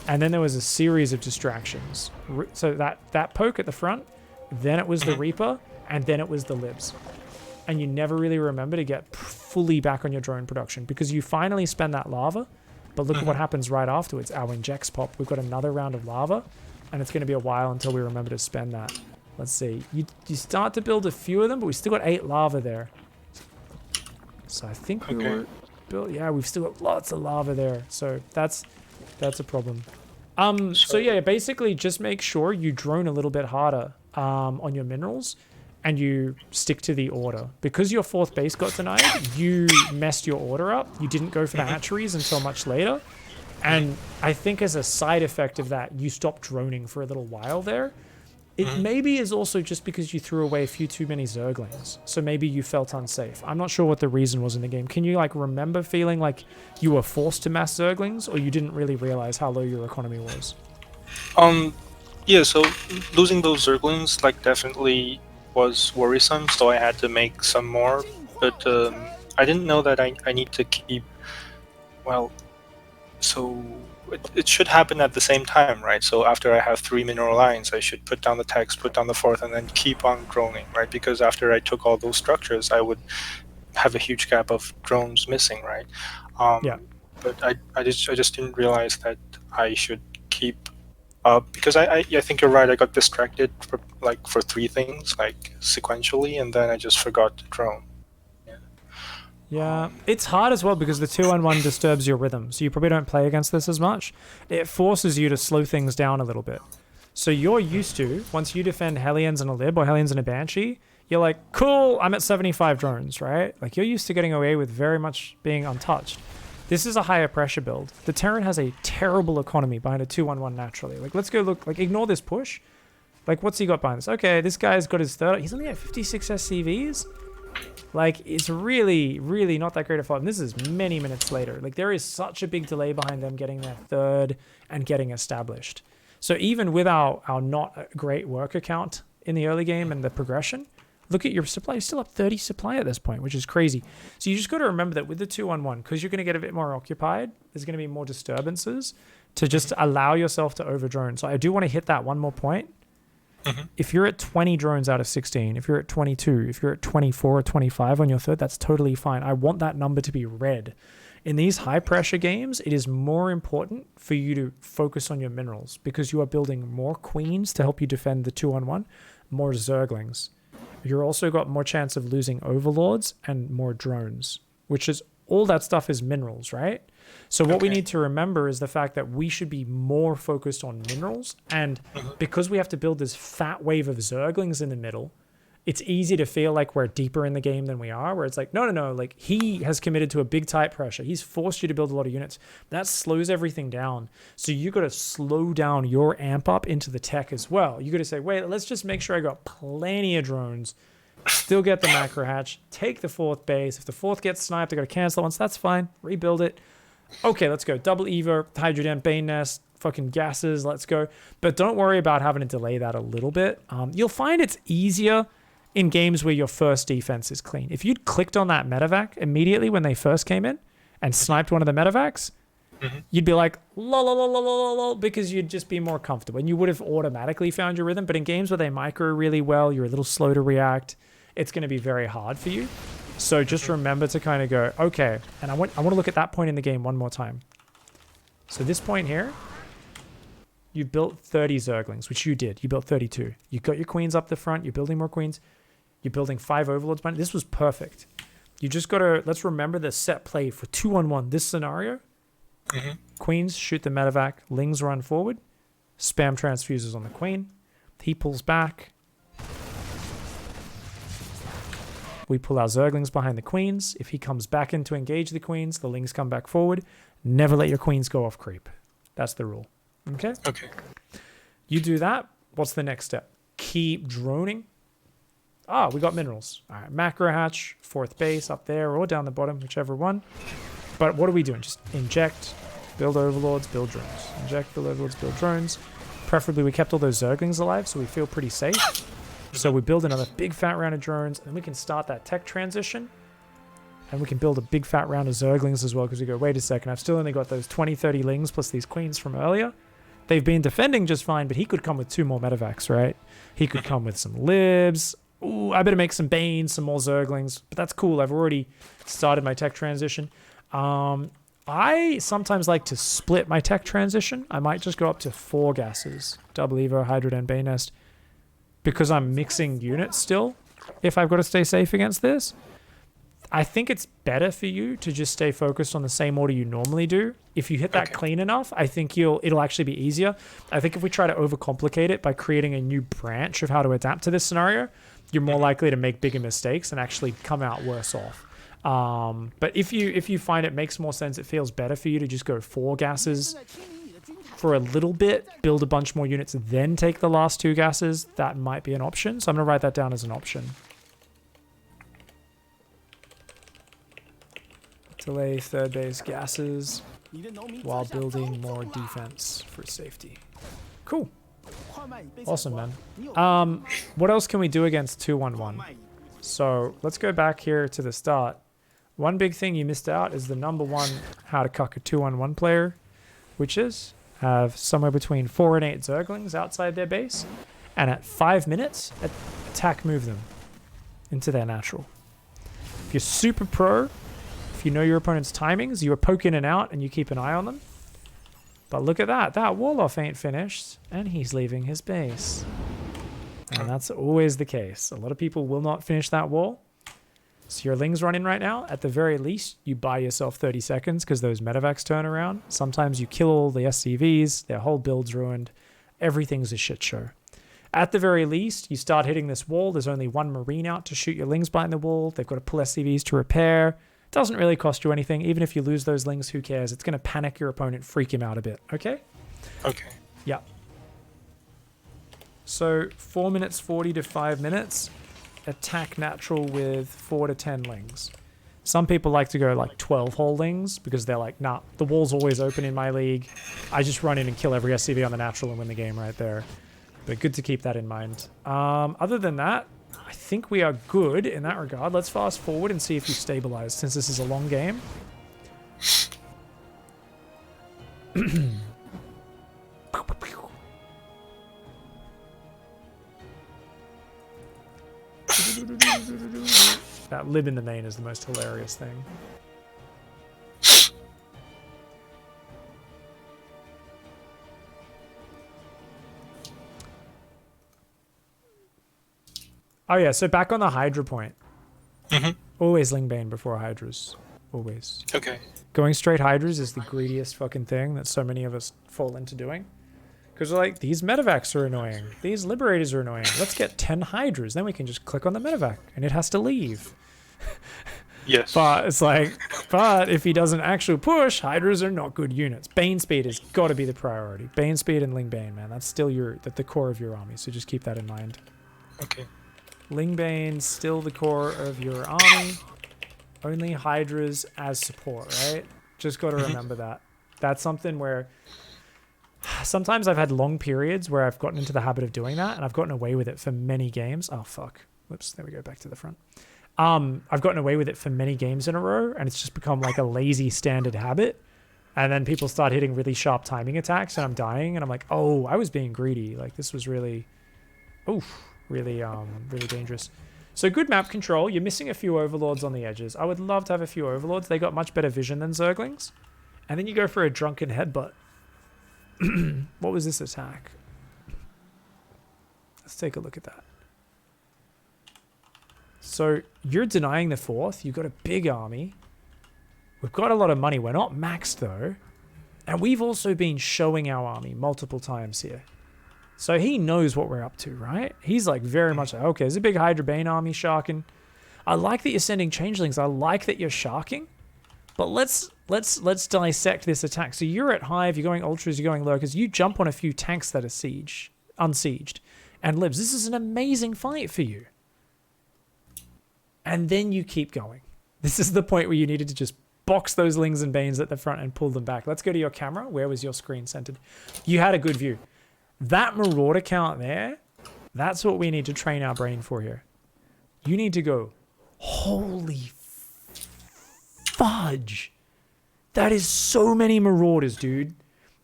And then there was a series of distractions. So that poke at the front, then it was the Reaper, and then it was the libs. And you never really remember to get fully back on your drone production because you finally spend that lava, but look at what happens right afterwards. Our injects pop. We've got another round of lava, and it's going to be a while until we remember to spend that. Let's see. You start to build a few of them, but we still got 8 lava there. So I think we were built. Yeah, we've still got lots of lava there. So that's a problem. So yeah, basically just make sure you drone a little bit harder on your minerals and you stick to the order. Because your fourth base got denied, you messed your order up. You didn't go for the hatcheries until much later. And I think as a side effect of that, you stopped droning for a little while there. It maybe is also just because you threw away a few too many zerglings. So maybe you felt unsafe. I'm not sure what the reason was in the game. Can you like remember feeling like you were forced to mass zerglings, or you didn't really realize how low your economy was? Yeah, so losing those zerglings like definitely was worrisome, so I had to make some more. But I didn't know that I need to keep, well, so it should happen at the same time, right? So after I have 3 mineral lines, I should put down the text, put down the fourth, and then keep on droning, right? Because after I took all those structures, I would have a huge gap of drones missing, right? Yeah. But I just didn't realize that I should keep up because I think you're right. I got distracted for 3 things like sequentially, and then I just forgot to drone. Yeah, it's hard as well because the 2-on-1 disturbs your rhythm, so you probably don't play against this as much. It forces you to slow things down a little bit. So you're used to, once you defend Hellions and a Lib or Hellions and a Banshee, you're like, cool, I'm at 75 drones, right? Like you're used to getting away with very much being untouched. This is a higher pressure build. The Terran has a terrible economy behind a 2-on-1 naturally. Like let's go look, like ignore this push. Like what's he got behind this? Okay, this guy's got his third, he's only at 56 SCVs. Like, it's really, really not that great a fight. And this is many minutes later. Like, there is such a big delay behind them getting their third and getting established. So even with our not great worker count in the early game and the progression, look at your supply. You're still up 30 supply at this point, which is crazy. So you just got to remember that with the 2-on-1, because you're going to get a bit more occupied, there's going to be more disturbances. to just allow yourself to over drone. So I do want to hit that one more point. If you're at 20 drones out of 16, if you're at 22, if you're at 24 or 25 on your third, that's totally fine. I want that number to be red. In these high pressure games, it is more important for you to focus on your minerals because you are building more queens to help you defend the 2-on-1, more zerglings. You're also got more chance of losing overlords and more drones, which is all that stuff is minerals, right? So what we need to remember is the fact that we should be more focused on minerals. And because we have to build this fat wave of zerglings in the middle, it's easy to feel like we're deeper in the game than we are, where it's like, no, like he has committed to a big tight pressure. He's forced you to build a lot of units. That slows everything down. So you got to slow down your amp up into the tech as well. You got to say, wait, let's just make sure I got plenty of drones, still get the macro hatch, take the fourth base. If the fourth gets sniped, I got to cancel it once. That's fine. Rebuild it. Okay, let's go. Double Evo, Hydrogen, Bane Nest, fucking gases. Let's go. But don't worry about having to delay that a little bit. You'll find it's easier in games where your first defense is clean. If you'd clicked on that medevac immediately when they first came in and sniped one of the medevacs, you'd be like, lol, because you'd just be more comfortable and you would have automatically found your rhythm. But in games where they micro really well, you're a little slow to react, it's going to be very hard for you. So just remember to kind of go, okay, and I want to look at that point in the game one more time. So this point here, you built 30 zerglings, which you did. You built 32. You got your queens up the front. You're building more queens. You're building 5 overlords. This was perfect. You just got to, let's remember the set play for 2-on-1. This scenario, queens shoot the medevac, lings run forward, spam transfuses on the queen. He pulls back. We pull our zerglings behind the queens. If he comes back in to engage the queens, the lings come back forward. Never let your queens go off creep. That's the rule. Okay? Okay. You do that. What's the next step? Keep droning. We got minerals. All right, macro hatch, fourth base up there or down the bottom, whichever one. But what are we doing? Just inject, build overlords, build drones. Inject, build overlords, build drones. Preferably we kept all those zerglings alive so we feel pretty safe. So we build another big fat round of drones and we can start that tech transition. And we can build a big fat round of zerglings as well because we go, wait a second, I've still only got those 20, 30 lings plus these queens from earlier. They've been defending just fine, but he could come with 2 more medevacs, right? He could come with some libs. Ooh, I better make some banes, some more zerglings. But that's cool. I've already started my tech transition. I sometimes like to split my tech transition. I might just go up to 4 gases. Double Evo, Hydroden, Bane Nest. Because I'm mixing units still, if I've got to stay safe against this. I think it's better for you to just stay focused on the same order you normally do. If you hit that clean enough, I think it'll actually be easier. I think if we try to overcomplicate it by creating a new branch of how to adapt to this scenario, you're more likely to make bigger mistakes and actually come out worse off. But if you find it makes more sense, it feels better for you to just go 4 gases for a little bit, build a bunch more units, then take the last 2 gases, that might be an option. So I'm going to write that down as an option. Delay third base gases while building more defense for safety. Cool. Awesome, man. What else can we do against 2-1-1? So let's go back here to the start. One big thing you missed out is the number 1 how to cuck a 2-on-1 player, which is have somewhere between 4 and 8 zerglings outside their base, and at 5 minutes, attack move them into their natural. If you're super pro, if you know your opponent's timings, you poke in and out and you keep an eye on them. But look at that. That wall-off ain't finished, and he's leaving his base. And that's always the case. A lot of people will not finish that wall. So your lings run in right now. At the very least, you buy yourself 30 seconds because those medevacs turn around. Sometimes you kill all the SCVs. Their whole build's ruined. Everything's a shit show. At the very least, you start hitting this wall. There's only 1 marine out to shoot your lings behind the wall. They've got to pull SCVs to repair. Doesn't really cost you anything. Even if you lose those lings, who cares? It's going to panic your opponent, freak him out a bit. Okay? Okay. Yeah. So 4 minutes 40 to 5 minutes. Attack natural with 4 to 10 lings. Some people like to go like 12 whole lings because they're like, nah, the wall's always open in my league. I just run in and kill every SCV on the natural and win the game right there. But good to keep that in mind. Other than that, I think we are good in that regard. Let's fast forward and see if you stabilize since this is a long game. lib in the main is the most hilarious thing. Oh yeah, so back on the Hydra point. Always Lingbane before Hydras. Always. Okay. Going straight Hydras is the greediest fucking thing that so many of us fall into doing. Because we're like, these medevacs are annoying. These liberators are annoying. Let's get 10 Hydras. Then we can just click on the medevac and it has to leave. Yes. But it's like, but if he doesn't actually push, Hydras are not good units. Bane speed has got to be the priority. Bane speed and Lingbane, man. That's still the core of your army. So just keep that in mind. Okay. Lingbane's still the core of your army. Only Hydras as support, right? Just got to remember that. That's something where sometimes I've had long periods where I've gotten into the habit of doing that, and I've gotten away with it for many games. Oh, fuck. Whoops, there we go, back to the front. I've gotten away with it for many games in a row, and it's just become like a lazy standard habit. And then people start hitting really sharp timing attacks, and I'm dying, and I'm like, oh, I was being greedy. Like, this was really, really dangerous. So good map control. You're missing a few overlords on the edges. I would love to have a few overlords. They got much better vision than zerglings. And then you go for a drunken headbutt. What was this attack? Let's take a look at that. So you're denying the fourth. You've got a big army. We've got a lot of money. We're not maxed though. And we've also been showing our army multiple times here. So he knows what we're up to, right? He's like very much like, okay, there's a big Hydra Bane army sharking. I like that you're sending changelings. I like that you're sharking. But let's dissect this attack. So you're at hive, you're going ultras, you're going lurkers. You jump on a few tanks that are unsieged, and libs. This is an amazing fight for you. And then you keep going. This is the point where you needed to just box those lings and banes at the front and pull them back. Let's go to your camera. Where was your screen centered? You had a good view. That marauder count there, that's what we need to train our brain for here. You need to go, holy fudge. That is so many marauders, dude.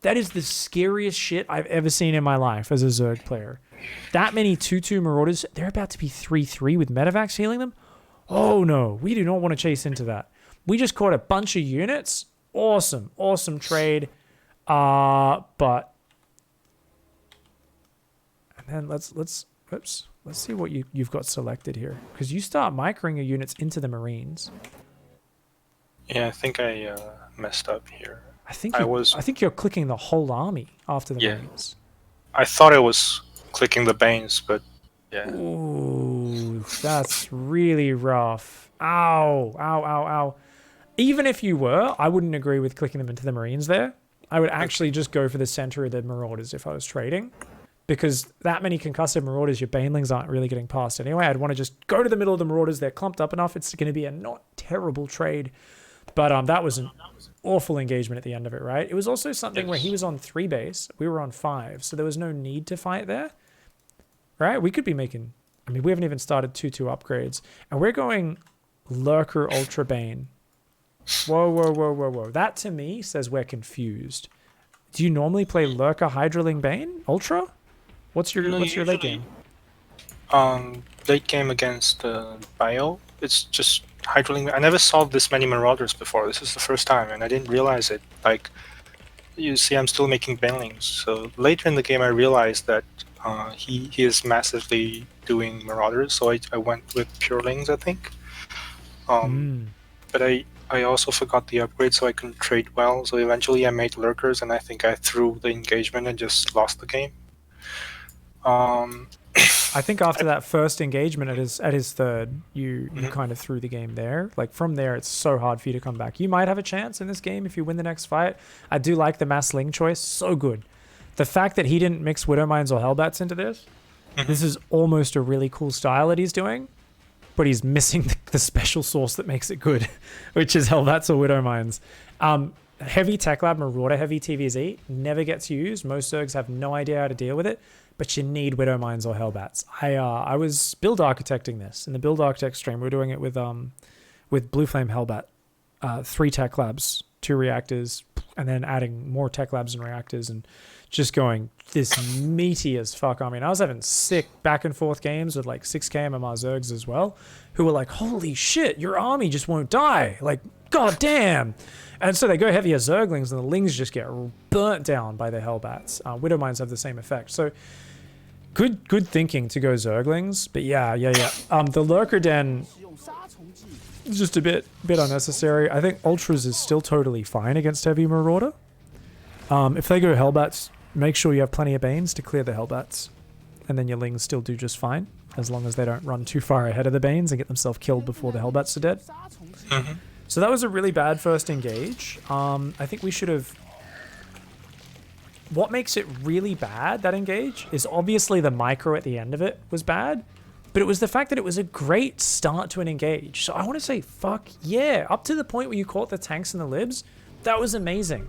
That is the scariest shit I've ever seen in my life as a Zerg player. That many 2-2 marauders, they're about to be 3-3 with medevacs healing them. Oh no, we do not want to chase into that. We just caught a bunch of units. Awesome, awesome trade. But and then let's see what you've got selected here, because you start microing your units into the Marines. Yeah, I think I messed up here. I think you're clicking the whole army after the Marines. I thought I was clicking the Banes, but yeah. Ooh, that's really rough. Ow, ow, ow, ow. Even if you were, I wouldn't agree with clicking them into the Marines there. I would actually just go for the center of the Marauders if I was trading. Because that many concussive Marauders, your Banelings aren't really getting past anyway. I'd want to just go to the middle of the Marauders. They're clumped up enough. It's going to be a not terrible trade. But that was an awful engagement at the end of it, right? It was also something where he was on 3 base. We were on 5. So there was no need to fight there. Right? We could be making... I mean, we haven't even started 2-2 upgrades. And we're going Lurker Ultra Bane. Whoa, whoa, whoa, whoa, whoa. That to me says we're confused. Do you normally play Lurker Hydraling Bane? Ultra? What's your late game? Late game against Bio. It's just Hydraling. I never saw this many Marauders before. This is the first time, and I didn't realize it. Like, you see, I'm still making Banelings. So later in the game, I realized that he is massively doing Marauders. So I went with Purelings, I think. But I also forgot the upgrade, so I couldn't trade well. So eventually, I made Lurkers, and I think I threw the engagement and just lost the game. I think after that first engagement at his third, you kind of threw the game there. Like from there, it's so hard for you to come back. You might have a chance in this game if you win the next fight. I do like the mass ling choice, so good. The fact that he didn't mix Widowmines or Hellbats into this, this is almost a really cool style that he's doing, but he's missing the special sauce that makes it good, which is Hellbats or Widowmines. Heavy Tech Lab Marauder Heavy TVZ never gets used. Most Zergs have no idea how to deal with it. But you need Widowmines or Hellbats. I was build architecting this. In the build architect stream, we were doing it with Blue Flame Hellbat. 3 tech labs, 2 reactors, and then adding more tech labs and reactors and just going this meaty as fuck army. And I was having sick back and forth games with like 6k MMR zergs as well, who were like, holy shit, your army just won't die. Like, god damn. And so they go heavier zerglings and the lings just get burnt down by the hellbats. Widowmines have the same effect. So good thinking to go zerglings. But yeah. The lurker den is just a bit unnecessary. I think ultras is still totally fine against heavy marauder. If they go hellbats, make sure you have plenty of banes to clear the hellbats. And then your lings still do just fine, as long as they don't run too far ahead of the banes and get themselves killed before the hellbats are dead. Mm-hmm. So that was a really bad first engage. I think we should have... What makes it really bad, that engage, is obviously the micro at the end of it was bad, but it was the fact that it was a great start to an engage. So I want to say, fuck yeah, up to the point where you caught the tanks and the libs, that was amazing.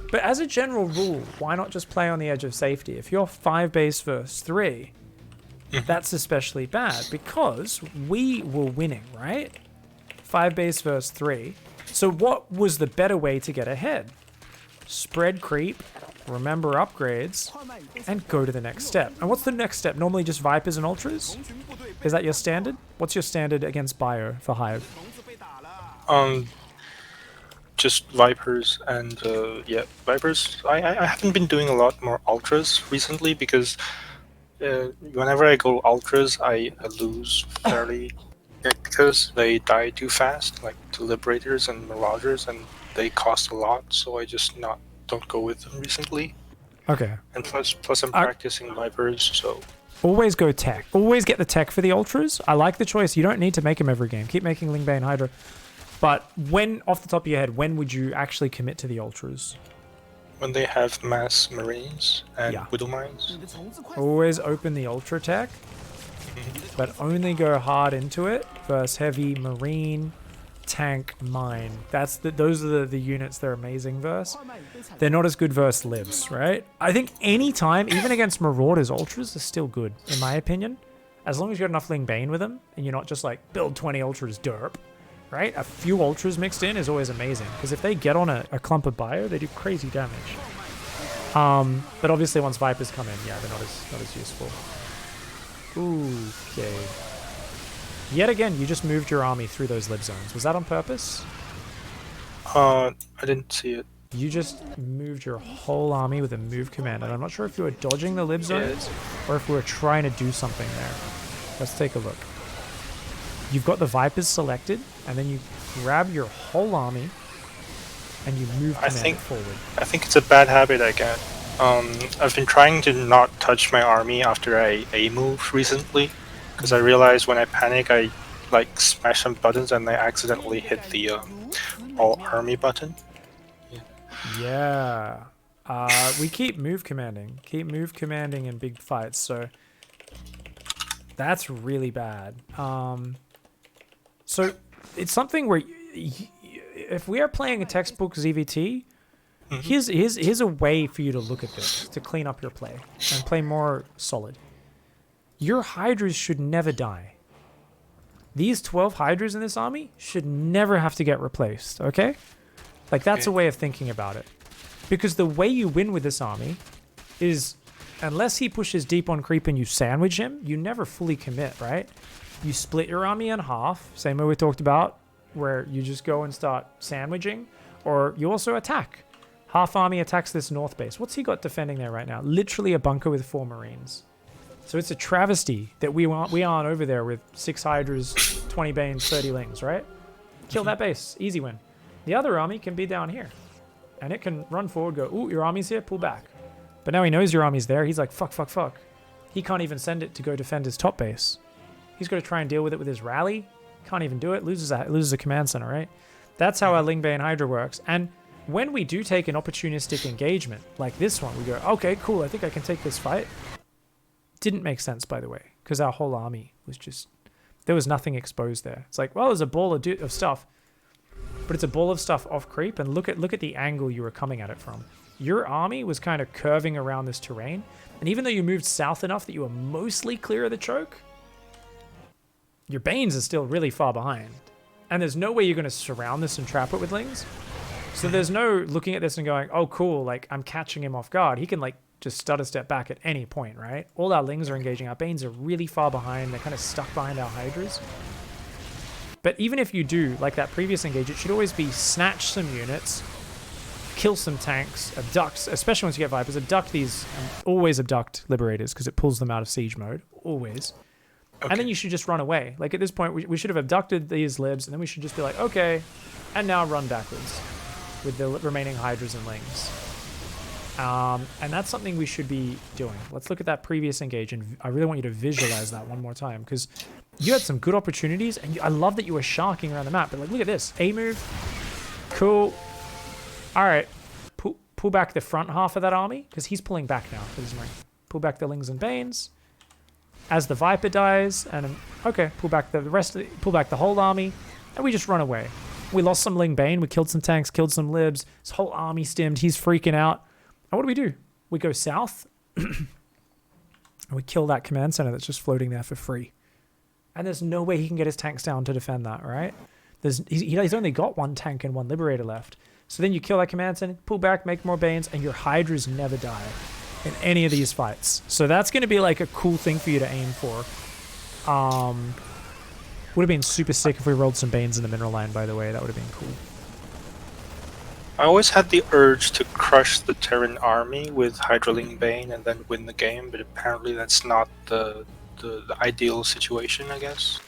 But as a general rule, why not just play on the edge of safety? If you're 5 base versus 3, that's especially bad because we were winning, right? 5 base versus 3. So what was the better way to get ahead? Spread creep, remember upgrades, and go to the next step. And what's the next step? Normally just Vipers and Ultras? Is that your standard? What's your standard against Bio for Hive? Just Vipers and Vipers. I haven't been doing a lot more Ultras recently because whenever I go Ultras, I lose fairly because they die too fast, like the Liberators and Marauders, and they cost a lot. So I just don't go with them recently. Okay. And plus I'm practicing Vipers, so. Always go tech. Always get the tech for the Ultras. I like the choice. You don't need to make them every game. Keep making Lingbane Hydra. But when, off the top of your head, when would you actually commit to the Ultras? When they have mass Marines and Widowmines. Always open the Ultra tech, but only go hard into it versus heavy Marine, tank, mine. Those are the units they're amazing versus. They're not as good versus libs, right? I think any time, even against Marauders, Ultras are still good, in my opinion. As long as you got enough Lingbane with them, and you're not just like, build 20 Ultras derp. Right? A few Ultras mixed in is always amazing. Because if they get on a clump of bio, they do crazy damage. But obviously once Vipers come in, yeah, they're not as useful. Okay. Yet again, you just moved your army through those lib zones. Was that on purpose? I didn't see it. You just moved your whole army with a move command. And I'm not sure if you were dodging the lib zones or if we were trying to do something there. Let's take a look. You've got the Vipers selected, and then you grab your whole army, and you move command forward. I think it's a bad habit I get. I've been trying to not touch my army after I A-move recently, because I realized when I panic, I like smash some buttons and I accidentally hit the all army button. Yeah. We keep move commanding in big fights, so that's really bad. So it's something where if we are playing a textbook ZVT, here's a way for you to look at this, to clean up your play and play more solid. Your Hydras should never die. These 12 Hydras in this army should never have to get replaced, okay? Like, that's a way of thinking about it. Because the way you win with this army is, unless he pushes deep on creep and you sandwich him, you never fully commit, right? You split your army in half, same way we talked about, where you just go and start sandwiching, or you also attack. Half army attacks this north base. What's he got defending there right now? Literally a bunker with 4 Marines. So it's a travesty that we aren't over there with 6 Hydras, 20 Banes, 30 Lings, right? Kill that base. Easy win. The other army can be down here. And it can run forward, go, ooh, your army's here, pull back. But now he knows your army's there. He's like, fuck, fuck, fuck. He can't even send it to go defend his top base. He's got to try and deal with it with his rally. Can't even do it. Loses a command center, right? That's how our Lingbane Hydra works. And when we do take an opportunistic engagement, like this one, we go, okay, cool, I think I can take this fight. Didn't make sense, by the way, because our whole army was just... There was nothing exposed there. It's like, well, there's a ball of stuff. But it's a ball of stuff off creep, and look at the angle you were coming at it from. Your army was kind of curving around this terrain, and even though you moved south enough that you were mostly clear of the choke, your Banes are still really far behind. And there's no way you're going to surround this and trap it with Lings. So there's no looking at this and going, oh, cool, like I'm catching him off guard. He can like just stutter step back at any point, right? All our Lings are engaging. Our Banes are really far behind. They're kind of stuck behind our Hydras. But even if you do, like that previous engage, it should always be snatch some units, kill some tanks, abduct, especially once you get Vipers, abduct these, always abduct Liberators because it pulls them out of siege mode, always. Okay. And then you should just run away. Like at this point, we should have abducted these Libs, and then we should just be like, okay, and now run backwards with the remaining Hydras and Lings. And that's something we should be doing. Let's look at that previous engage, and I really want you to visualize that one more time, because you had some good opportunities, and I love that you were sharking around the map, but like, look at this. A move. Cool. All right. Pull back the front half of that army, because he's pulling back now with his ring. Pull back the Lings and Banes. As the Viper dies, and okay, pull back pull back the whole army, and we just run away. We lost some Ling Bane, we killed some tanks, killed some Libs, his whole army stimmed, he's freaking out. And what do? We go south, and we kill that command center that's just floating there for free. And there's no way he can get his tanks down to defend that, right? He's only got one tank and one Liberator left. So then you kill that command center, pull back, make more Banes, and your Hydras never die in any of these fights. So that's going to be like a cool thing for you to aim for. Would have been super sick if we rolled some Banes in the mineral line, by the way. That would have been cool. I always had the urge to crush the Terran army with Hydraling Bane and then win the game, but apparently that's not the ideal situation, I guess.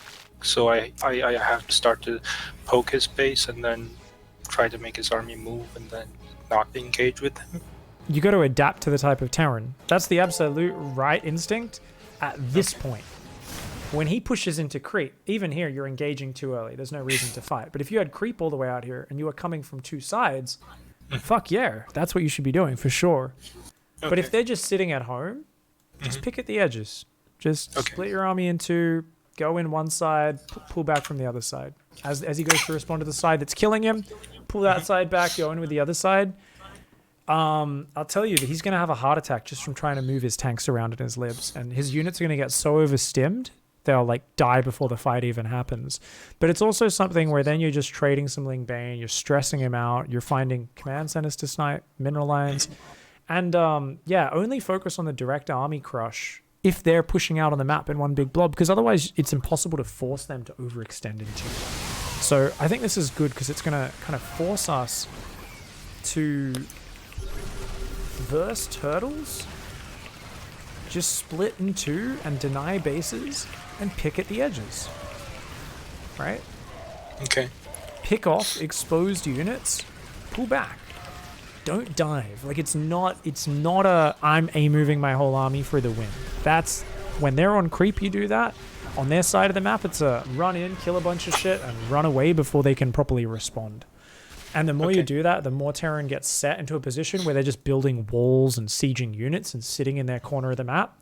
So I have to start to poke his base and then try to make his army move and then not engage with him. You got to adapt to the type of Terran. That's the absolute right instinct at this point. When he pushes into creep, even here, you're engaging too early. There's no reason to fight. But if you had creep all the way out here and you were coming from two sides, fuck yeah, that's what you should be doing for sure. Okay. But if they're just sitting at home, just pick at the edges. Just split your army in two, go in one side, pull back from the other side. As he goes to respond to the side that's killing him, pull that side back, go in with the other side. I'll tell you that he's going to have a heart attack just from trying to move his tanks around in his Libs. And his units are going to get so overstimmed, they'll like die before the fight even happens. But it's also something where then you're just trading some Ling Bane, you're stressing him out, you're finding command centers to snipe, mineral lines. And yeah, only focus on the direct army crush if they're pushing out on the map in one big blob, because otherwise it's impossible to force them to overextend into. So I think this is good because it's going to kind of force us to verse turtles, just split in two and deny bases and pick at the edges, right? Okay. Pick off exposed units, pull back, don't dive. Like it's not a I'm moving my whole army for the win. That's when they're on creep, you do that. On their side of the map, it's a run in, kill a bunch of shit, and run away before they can properly respond. And the more you do that, the more Terran gets set into a position where they're just building walls and sieging units and sitting in their corner of the map.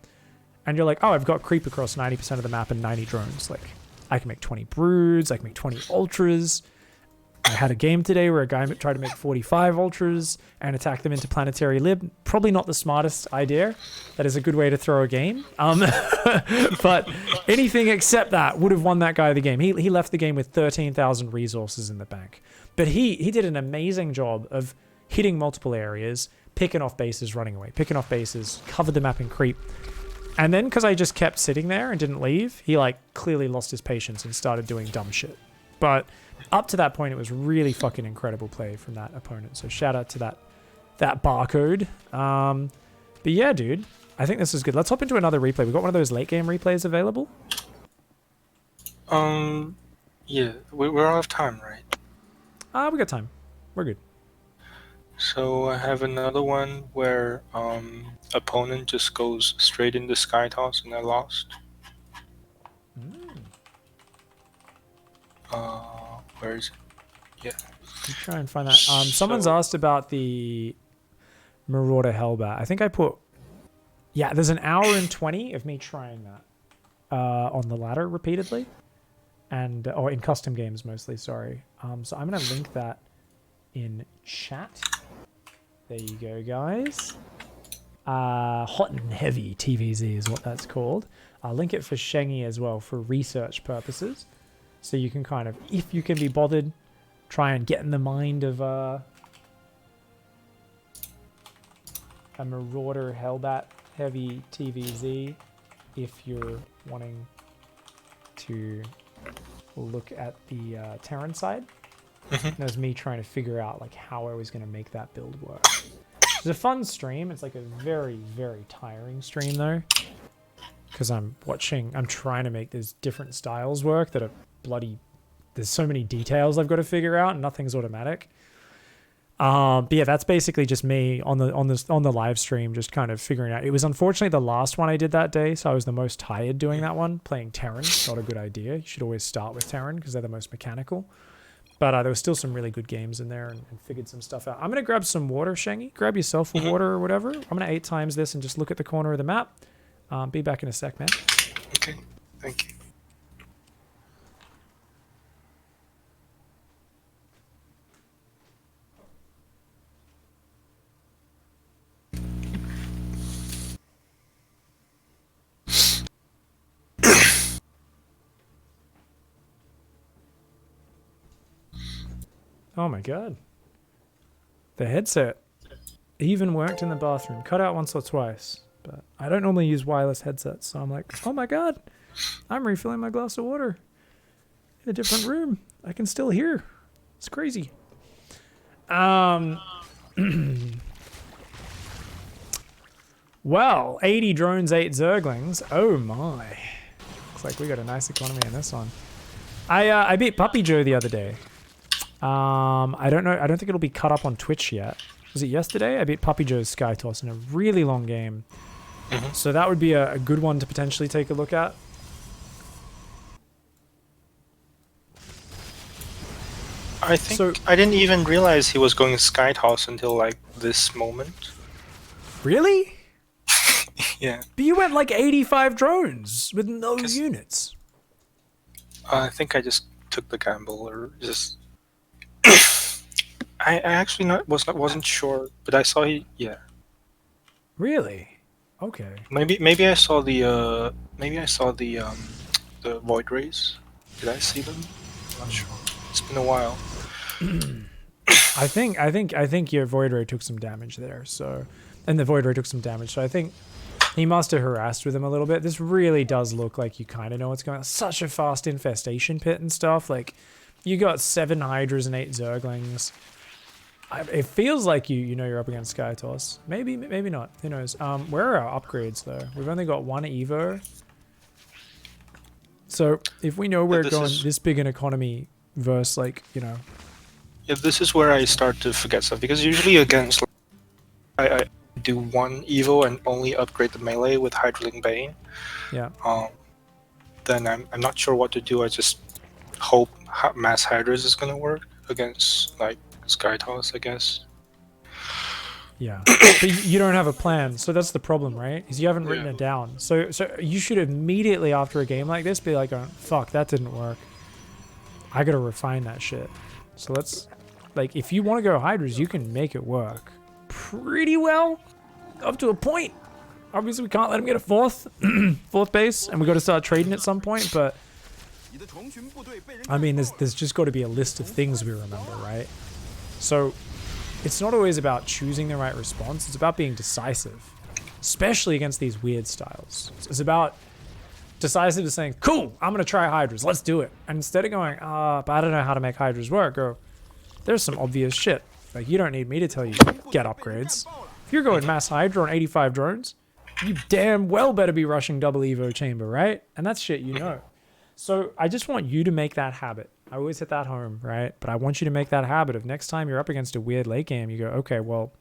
And you're like, oh, I've got creep across 90% of the map and 90 drones. Like, I can make 20 broods, I can make 20 ultras. I had a game today where a guy tried to make 45 ultras and attack them into planetary lib. Probably not the smartest idea. That is a good way to throw a game. But anything except that would have won that guy the game. He left the game with 13,000 resources in the bank. But he did an amazing job of hitting multiple areas, picking off bases, running away, picking off bases, covered the map in creep. And then because I just kept sitting there and didn't leave, he like clearly lost his patience and started doing dumb shit. But up to that point, it was really fucking incredible play from that opponent. So shout out to that barcode. But yeah, dude, I think this is good. Let's hop into another replay. We've got one of those late game replays available. Yeah, we're out of time, right? We got time. We're good. So I have another one where opponent just goes straight into Sky Toss and I lost. Where is it? Yeah. Let me try and find that. Someone's asked about the Marauder Hellbat. I think I put... Yeah, there's an hour and 20 of me trying that on the ladder repeatedly. And or in custom games mostly, sorry. So I'm going to link that in chat. There you go, guys. Hot and Heavy TVZ is what that's called. I'll link it for Shengi as well for research purposes. So you can kind of, if you can be bothered, try and get in the mind of a Marauder Hellbat Heavy TVZ if you're wanting to look at the Terran side. That was me trying to figure out like how I was going to make that build work. It's a fun stream. It's like a very, very tiring stream though, because I'm trying to make these different styles work that are bloody. There's so many details I've got to figure out, and nothing's automatic. But yeah, that's basically just me on the live stream, just kind of figuring out. It was unfortunately the last one I did that day, so I was the most tired doing that one. Playing Terran, not a good idea. You should always start with Terran because they're the most mechanical. But there was still some really good games in there and figured some stuff out. I'm going to grab some water, Shangy. Grab yourself a water or whatever. I'm going to 8 times this and just look at the corner of the map. Be back in a sec, man. Okay, thank you. Oh my god. The headset even worked in the bathroom. Cut out once or twice. But I don't normally use wireless headsets, so I'm like, oh my god. I'm refilling my glass of water in a different room. I can still hear. It's crazy. Well, 80 drones, 8 zerglings. Oh my. Looks like we got a nice economy in this one. I beat Puppy Joe the other day. I don't know. I don't think it'll be cut up on Twitch yet. Was it yesterday? I beat Puppy Joe's Sky Toss in a really long game. So that would be a good one to potentially take a look at. I think I didn't even realize he was going Sky Toss until like this moment. Really? Yeah. But you went like 85 drones with no units. I think I just took the gamble, or just. I actually wasn't sure, but I saw he. Yeah. Really? Okay. Maybe I saw the the void rays. Did I see them? I'm not sure. It's been a while. I think your void ray took some damage there. So, and the void ray took some damage. So I think he must have harassed with him a little bit. This really does look like you kind of know what's going on. Such a fast infestation pit and stuff. Like, you got 7 hydras and 8 zerglings. It feels like you know you're up against Sky Toss. Maybe not. Who knows? Where are our upgrades though? We've only got 1 Evo. So if we know we're going this big an economy versus like, you know. Yeah, this is where I start to forget stuff, because usually against I do 1 Evo and only upgrade the melee with Hydraling Bane. Yeah. Then I'm not sure what to do. I just hope Mass Hydras is gonna work against like Sky Toss, I guess. Yeah, but you don't have a plan, so that's the problem, right? Is you haven't written it down. So you should immediately after a game like this be like, oh, fuck, that didn't work. I gotta refine that shit. So let's, like, if you want to go Hydras, you can make it work pretty well, up to a point. Obviously, we can't let him get a fourth base, and we got to start trading at some point. But I mean, there's just got to be a list of things we remember, right? So it's not always about choosing the right response. It's about being decisive, especially against these weird styles. It's about decisive to saying, cool, I'm going to try Hydras. Let's do it. And instead of going, but I don't know how to make Hydras work, go, there's some obvious shit. Like, you don't need me to tell you, get upgrades. If you're going Mass Hydra on 85 drones, you damn well better be rushing double Evo chamber, right? And that's shit you know. So I just want you to make that habit. I always hit that home, right? But I want you to make that habit of next time you're up against a weird late game, you go, okay, well,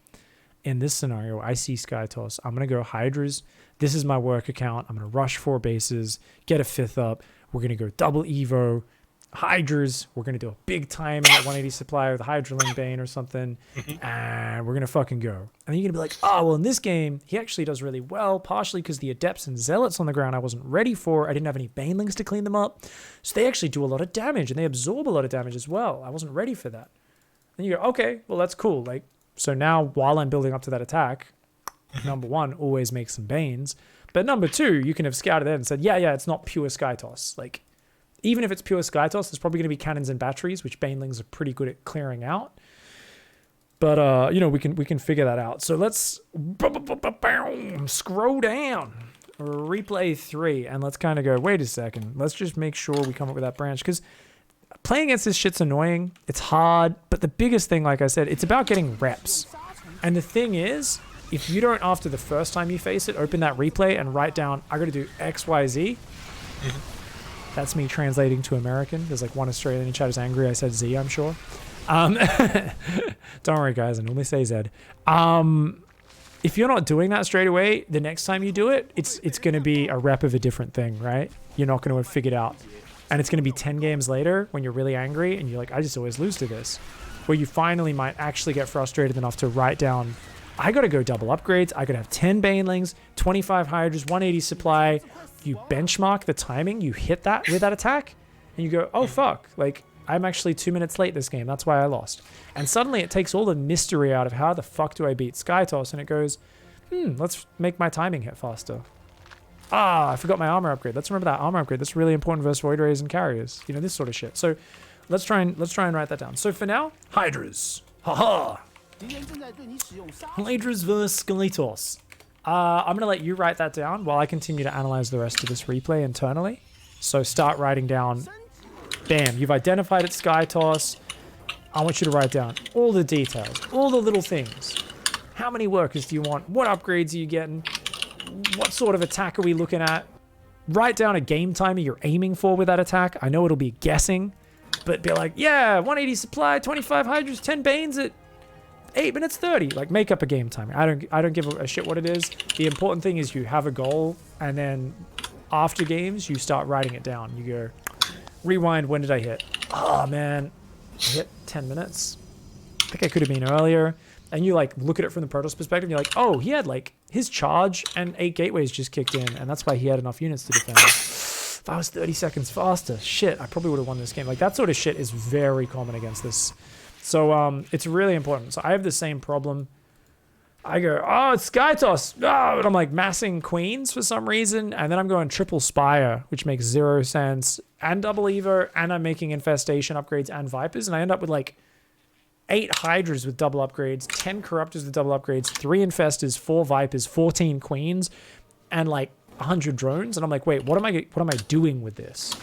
in this scenario, I see Sky Toss. I'm going to go Hydras. This is my work account. I'm going to rush 4 bases, get a 5th up. We're going to go double Evo, Hydras. We're going to do a big timing at 180 supply with Hydraling Bane or something. And we're going to fucking go. And then you're going to be like, oh, well, in this game, he actually does really well, partially because the Adepts and Zealots on the ground I wasn't ready for. I didn't have any Banelings to clean them up. So they actually do a lot of damage, and they absorb a lot of damage as well. I wasn't ready for that. And you go, okay, well, that's cool. Like, so now while I'm building up to that attack, number 1, always make some Banes. But number 2, you can have scouted it and said, yeah, it's not pure Sky Toss. Like, even if it's pure Sky Toss, there's probably going to be cannons and batteries, which Banelings are pretty good at clearing out. But you know, we can figure that out. So let's scroll down, replay 3, and let's kind of go, wait a second, let's just make sure we come up with that branch, because playing against this shit's annoying. It's hard, but the biggest thing, like I said, it's about getting reps. And the thing is, if you don't, after the first time you face it, open that replay and write down, I gotta do X, Y, Z. That's me translating to American. There's like one Australian in chat is angry I said Z, I'm sure. Don't worry, guys, I normally say Z. If you're not doing that straight away, the next time you do it, it's gonna be a rep of a different thing, right? You're not gonna have figured out. And it's gonna be 10 games later when you're really angry and you're like, I just always lose to this. Where you finally might actually get frustrated enough to write down, I gotta go double upgrades, I could have 10 banelings, 25 hydras, 180 supply. You benchmark the timing, you hit that with that attack, and you go, oh fuck, like, I'm actually 2 minutes late this game, that's why I lost. And suddenly it takes all the mystery out of how the fuck do I beat Skytoss, and it goes, let's make my timing hit faster. Ah, I forgot my armor upgrade. Let's remember that armor upgrade. That's really important versus Void Rays and carriers. You know, this sort of shit. So let's try and write that down. So for now, Hydras. Haha. Hydras versus Skytoss. I'm going to let you write that down while I continue to analyze the rest of this replay internally. So start writing down. Bam, you've identified it's Skytoss. I want you to write down all the details, all the little things. How many workers do you want? What upgrades are you getting? What sort of attack are we looking at? Write down a game timer you're aiming for with that attack. I know it'll be guessing, but be like, yeah, 180 supply, 25 hydras, 10 banes at 8 minutes 30. Like, make up a game timer. I don't give a shit what it is. The important thing is you have a goal, and then after games, you start writing it down. You go, rewind, when did I hit? Oh, man. I hit 10 minutes. I think I could have been earlier. And you, like, look at it from the Protoss perspective, and you're like, oh, he had, like, his charge and 8 gateways just kicked in, and that's why he had enough units to defend. If I was 30 seconds faster, shit, I probably would have won this game. Like, that sort of shit is very common against this. So, it's really important. So I have the same problem. I go, oh, it's Skytoss. Oh, and I'm like massing queens for some reason. And then I'm going triple spire, which makes 0 sense. And double evo. And I'm making infestation upgrades and vipers. And I end up with like 8 hydras with double upgrades, 10 corruptors with double upgrades, 3 infestors, 4 vipers, 14 queens, and like 100 drones. And I'm like, wait, what am I doing with this?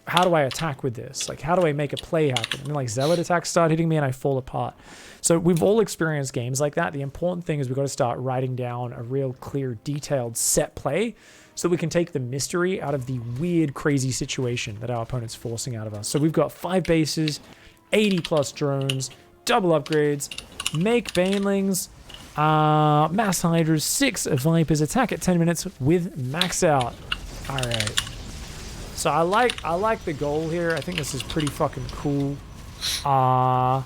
How do I attack with this? Like, how do I make a play happen? And like zealot attacks start hitting me and I fall apart. So we've all experienced games like that. The important thing is we've got to start writing down a real clear, detailed set play so that we can take the mystery out of the weird, crazy situation that our opponent's forcing out of us. So we've got 5 bases, 80 plus drones, double upgrades, make banelings, mass hydras, 6 vipers, attack at 10 minutes with max out. All right. So I like the goal here. I think this is pretty fucking cool. I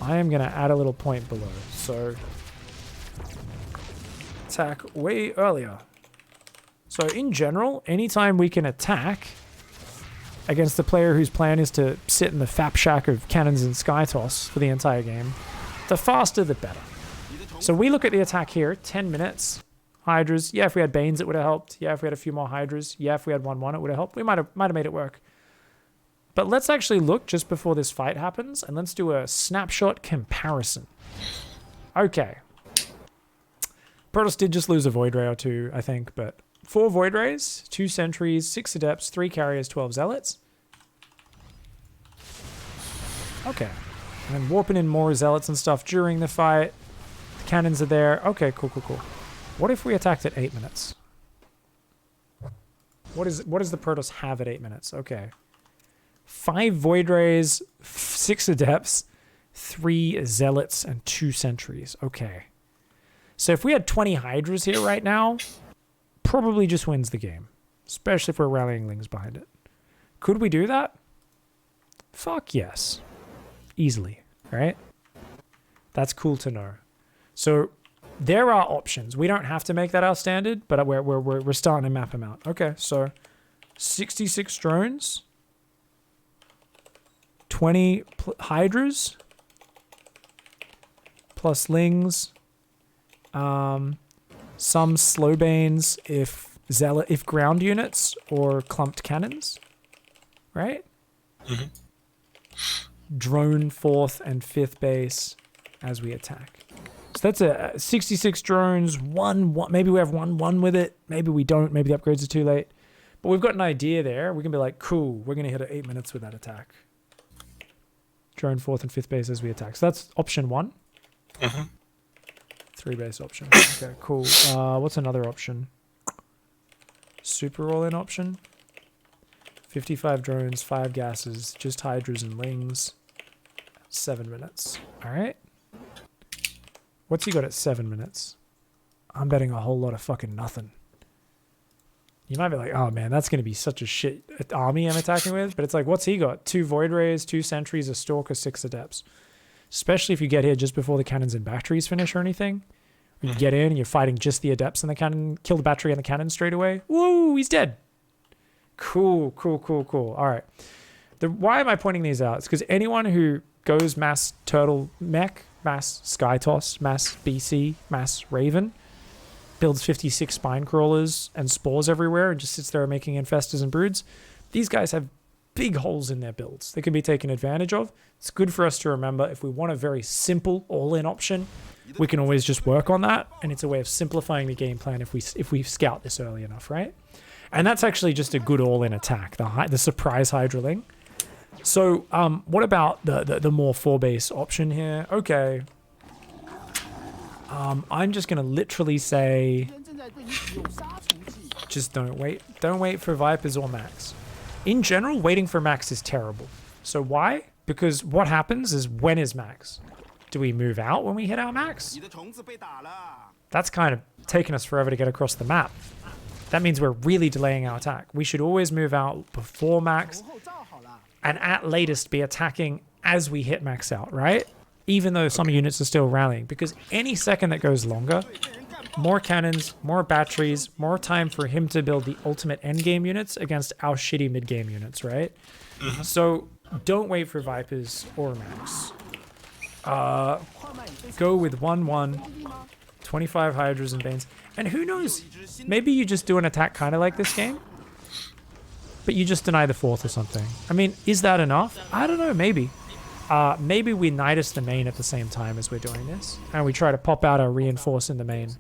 am gonna add a little point below. So attack way earlier. So in general, anytime we can attack against the player whose plan is to sit in the fap shack of cannons and Skytoss for the entire game, the faster the better. So we look at the attack here, 10 minutes. Hydras. Yeah, if we had Banes, it would have helped. Yeah, if we had a few more Hydras. Yeah, if we had 1-1, it would have helped. We might have made it work. But let's actually look just before this fight happens, and let's do a snapshot comparison. Okay. Protoss did just lose a Void Ray or 2, I think, but 4 Void Rays, 2 Sentries, 6 Adepts, 3 Carriers, 12 Zealots. Okay. And then warping in more Zealots and stuff during the fight. The cannons are there. Okay, cool. What if we attacked at 8 minutes? What does the Protoss have at 8 minutes? Okay. 5 Void Rays, 6 Adepts, 3 Zealots, and 2 Sentries. Okay. So if we had 20 Hydras here right now, probably just wins the game. Especially if we're rallying Lings behind it. Could we do that? Fuck yes. Easily, right? That's cool to know. So there are options. We don't have to make that our standard, but we're starting to map them out. Okay, so 66 drones, 20 Hydras, plus Lings, some Slowbanes if ground units or clumped cannons, right? Mm-hmm. Drone 4th and 5th base, as we attack. So that's a 66 drones, one, maybe we have one with it, maybe we don't, maybe the upgrades are too late. But we've got an idea there. We can be like, cool, we're going to hit it 8 minutes with that attack. Drone 4th and 5th base as we attack. So that's option 1. 3 base option. Okay, cool. What's another option? Super all-in option. 55 drones, 5 gases, just hydras and lings. 7 minutes. All right. What's he got at 7 minutes? I'm betting a whole lot of fucking nothing. You might be like, oh man, that's going to be such a shit army I'm attacking with. But it's like, what's he got? 2 Void Rays, 2 Sentries, a Stalker, 6 Adepts. Especially if you get here just before the cannons and batteries finish or anything. When you get in and you're fighting just the Adepts and the cannon, kill the battery and the cannon straight away. Woo, he's dead. Cool, cool, cool, cool. All right. Why am I pointing these out? It's because anyone who goes mass Turtle Mech, mass Sky Toss, mass BC, mass Raven, builds 56 spine crawlers and spores everywhere and just sits there making infestors and broods. These guys have big holes in their builds. They can be taken advantage of. It's good for us to remember if we want a very simple all-in option, we can always just work on that. And it's a way of simplifying the game plan if we scout this early enough, right? And that's actually just a good all-in attack, the surprise Hydraling. So what about the more 4-base option here? Okay. I'm just going to literally say, just don't wait. Don't wait for Vipers or Max. In general, waiting for Max is terrible. So why? Because what happens is, when is Max? Do we move out when we hit our Max? That's kind of taking us forever to get across the map. That means we're really delaying our attack. We should always move out before Max and at latest be attacking as we hit Max out, right? Even though some units are still rallying, because any second that goes longer, more cannons, more batteries, more time for him to build the ultimate endgame units against our shitty mid-game units, right? So don't wait for Vipers or Max. Go with 1-1, 25 Hydras and Banes. And who knows, maybe you just do an attack kind of like this game, but you just deny the 4th or something. I mean, is that enough? I don't know, maybe. Maybe we Nidus the main at the same time as we're doing this, and we try to pop out our reinforce in the main.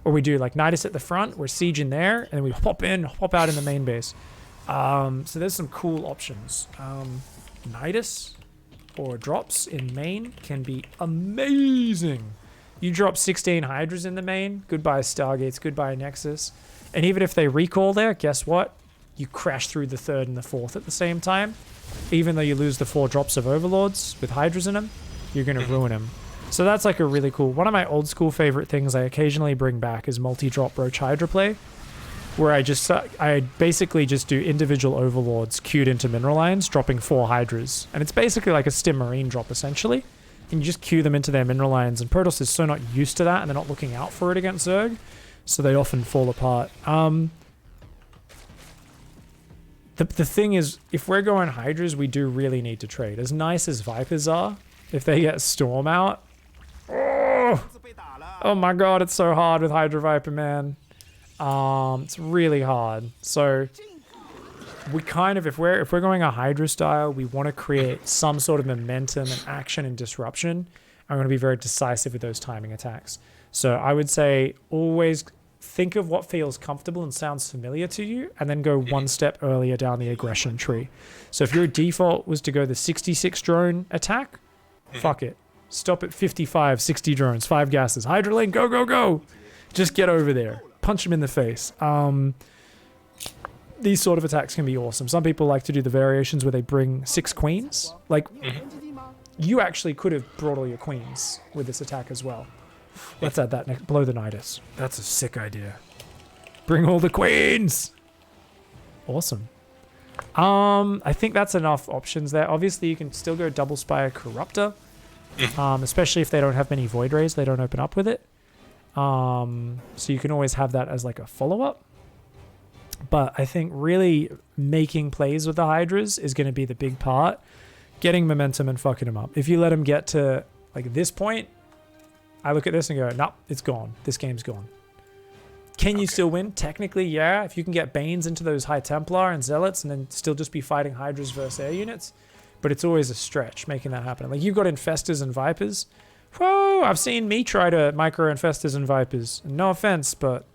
Or we do like Nidus at the front, we're siege in there, and then we pop out in the main base. So there's some cool options. Nidus or drops in main can be amazing. You drop 16 Hydras in the main, goodbye Stargates, goodbye Nexus. And even if they recall there, guess what? You crash through the 3rd and the 4th at the same time. Even though you lose the 4 drops of Overlords with Hydras in them, you're going to ruin them. So that's like a really cool... One of my old school favorite things I occasionally bring back is multi-drop Roach Hydra play, where I basically just do individual Overlords queued into Mineral Lines, dropping 4 Hydras. And it's basically like a Stim Marine drop, essentially. And you just queue them into their Mineral Lines, and Protoss is so not used to that, and they're not looking out for it against Zerg, so they often fall apart. The thing is, if we're going Hydras, we do really need to trade. As nice as Vipers are, if they get Storm out... Oh my god, it's so hard with Hydra Viper, man. It's really hard. So, we kind of, if we're going a Hydra style, we want to create some sort of momentum and action and disruption. I'm going to be very decisive with those timing attacks. So I would say always think of what feels comfortable and sounds familiar to you, and then go one step earlier down the aggression tree. So if your default was to go the 66 drone attack, fuck it. Stop at 55, 60 drones, 5 gases. Hydra lane, go, go, go. Just get over there. Punch him in the face. These sort of attacks can be awesome. Some people like to do the variations where they bring 6 queens. Like, you actually could have brought all your queens with this attack as well. Let's add that next. Blow the Nidus. That's a sick idea. Bring all the queens. Awesome. I think that's enough options there. Obviously, you can still go Double Spire Corruptor. Especially if they don't have many Void Rays, they don't open up with it. So you can always have that as like a follow-up. But I think really making plays with the Hydras is going to be the big part. Getting momentum and fucking them up. If you let them get to like this point, I look at this and go, nope, it's gone. This game's gone. Can you still win? Technically, yeah. If you can get Banes into those High Templar and Zealots and then still just be fighting Hydras versus air units. But it's always a stretch making that happen. Like, you've got Infestors and Vipers Whoa, I've seen me try to micro infestors and vipers. No offense, but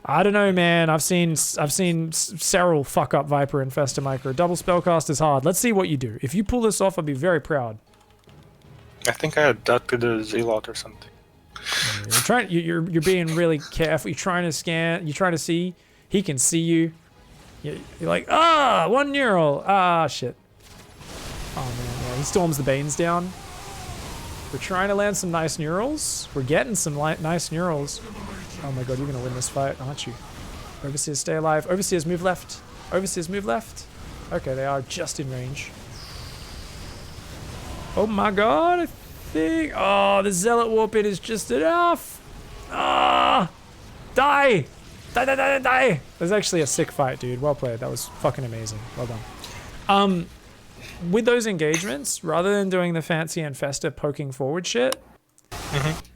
I don't know, man. I've seen several fuck up viper infestor micro. Double spellcast is hard. Let's see what you do. If you pull this off, I'll be very proud. I think I abducted a zealot or something. You're being really careful. You're trying to scan. You're trying to see. He can see you. You're like, one neural. Shit. Oh man, yeah. He storms the Banes down. We're trying to land some nice neurals. We're getting some nice neurals. Oh my god, you're gonna win this fight, aren't you? Overseers, stay alive. Overseers, move left. Overseers, move left. Okay, they are just in range. Oh my god, I think... Oh, the Zealot Warp In is just enough. Die! Die, die, die, die, die! That was actually a sick fight, dude. Well played. That was fucking amazing. Well done. With those engagements, rather than doing the fancy infestor poking forward shit,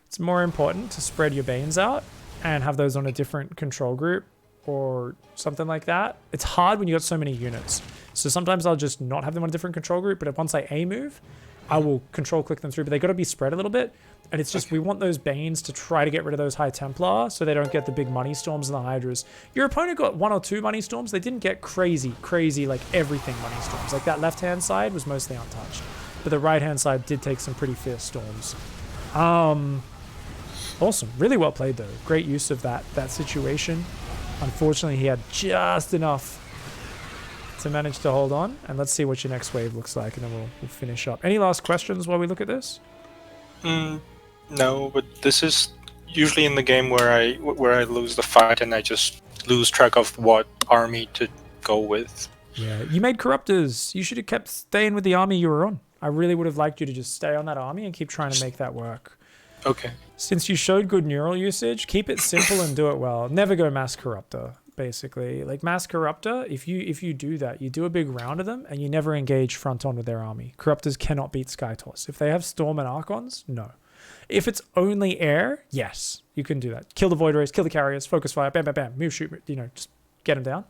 it's more important to spread your Banes out and have those on a different control group or something like that. It's hard when you got so many units. So sometimes I'll just not have them on a different control group, but once I A move, I will control click them through, but they got to be spread a little bit. And it's just, we want those Banes to try to get rid of those High Templar so they don't get the big money storms and the Hydras. Your opponent got 1 or 2 money storms. They didn't get crazy, like everything money storms. Like that left-hand side was mostly untouched. But the right-hand side did take some pretty fierce storms. Awesome. Really well played, though. Great use of that situation. Unfortunately, he had just enough to manage to hold on. And let's see what your next wave looks like, and then we'll finish up. Any last questions while we look at this? No, but this is usually in the game where I lose the fight and I just lose track of what army to go with. Yeah, you made Corruptors. You should have kept staying with the army you were on. I really would have liked you to just stay on that army and keep trying to make that work. Okay. Since you showed good neural usage, keep it simple and do it well. Never go Mass Corruptor, basically. Like Mass Corruptor, if you do that, you do a big round of them and you never engage front on with their army. Corruptors cannot beat Skytoss. If they have Storm and Archons, no. If it's only air, yes, you can do that. Kill the Void Rays, kill the carriers, focus fire, bam, bam, bam, move, shoot, just get them down.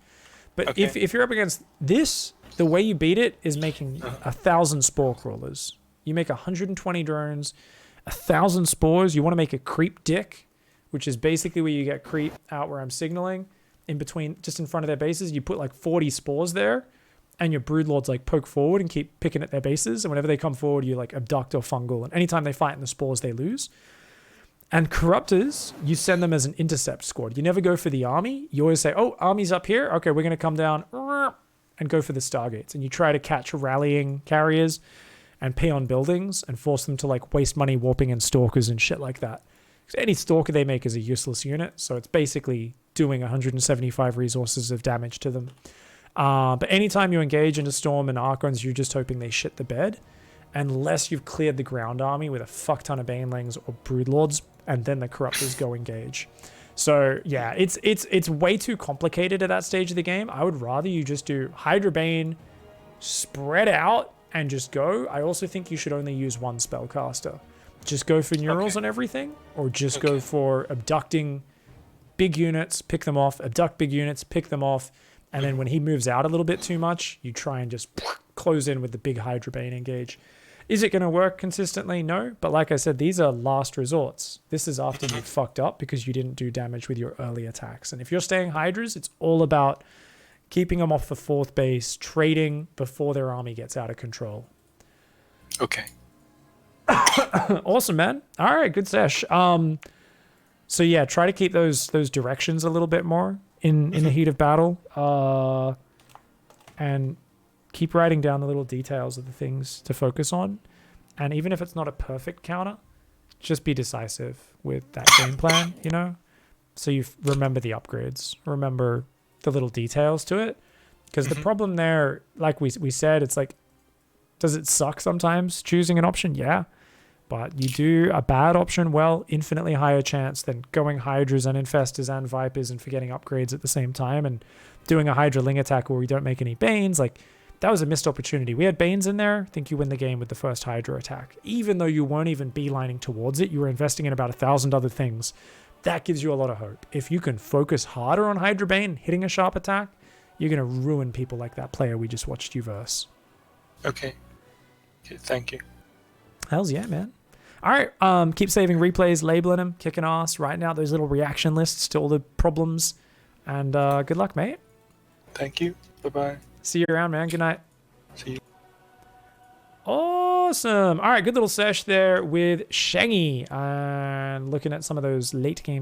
But okay. if you're up against this, the way you beat it is making 1,000 Spore Crawlers. You make 120 drones, 1,000 spores. You want to make a creep dick, which is basically where you get creep out where I'm signaling in between, just in front of their bases. You put like 40 spores there, and your broodlords like poke forward and keep picking at their bases. And whenever they come forward, you like abduct or fungal. And anytime they fight in the spores, they lose. And Corruptors, you send them as an intercept squad. You never go for the army. You always say, oh, army's up here. Okay, we're going to come down and go for the Stargates. And you try to catch rallying carriers and peon buildings and force them to like waste money warping in stalkers and shit like that. Because any stalker they make is a useless unit. So it's basically doing 175 resources of damage to them. But anytime you engage into Storm and Archons, you're just hoping they shit the bed. Unless you've cleared the ground army with a fuck ton of Banelings or Broodlords, and then the Corruptors go engage. So yeah, it's way too complicated at that stage of the game. I would rather you just do Hydra Bane, spread out, and just go. I also think you should only use one spellcaster. Just go for neurals on everything, or just go for abducting big units, pick them off, abduct big units, pick them off. And then when he moves out a little bit too much, you try and just close in with the big Hydra Bane engage. Is it going to work consistently? No. But like I said, these are last resorts. This is after you've fucked up because you didn't do damage with your early attacks. And if you're staying Hydras, it's all about keeping them off the 4th base, trading before their army gets out of control. Okay. Awesome, man. All right, good sesh. So yeah, try to keep those directions a little bit more in the heat of battle, and keep writing down the little details of the things to focus on. And even if it's not a perfect counter, just be decisive with that game plan, so you remember the upgrades, remember the little details to it. Because the problem there, like we said, it's like, does it suck sometimes choosing an option? Yeah. But you do a bad option well, infinitely higher chance than going Hydras and Infestors and Vipers and forgetting upgrades at the same time and doing a Hydra Ling attack where you don't make any Banes. Like, that was a missed opportunity. We had Banes in there. I think you win the game with the first Hydra attack. Even though you weren't even beelining towards it, you were investing in about 1,000 other things. That gives you a lot of hope. If you can focus harder on Hydra Bane, hitting a sharp attack, you're going to ruin people like that player we just watched you verse. Okay, thank you. Hells yeah, man. All right, keep saving replays, labeling them, kicking ass, writing out those little reaction lists to all the problems. And good luck, mate. Thank you. Bye-bye. See you around, man. Good night. See you. Awesome. All right, good little sesh there with Shangy. And looking at some of those late game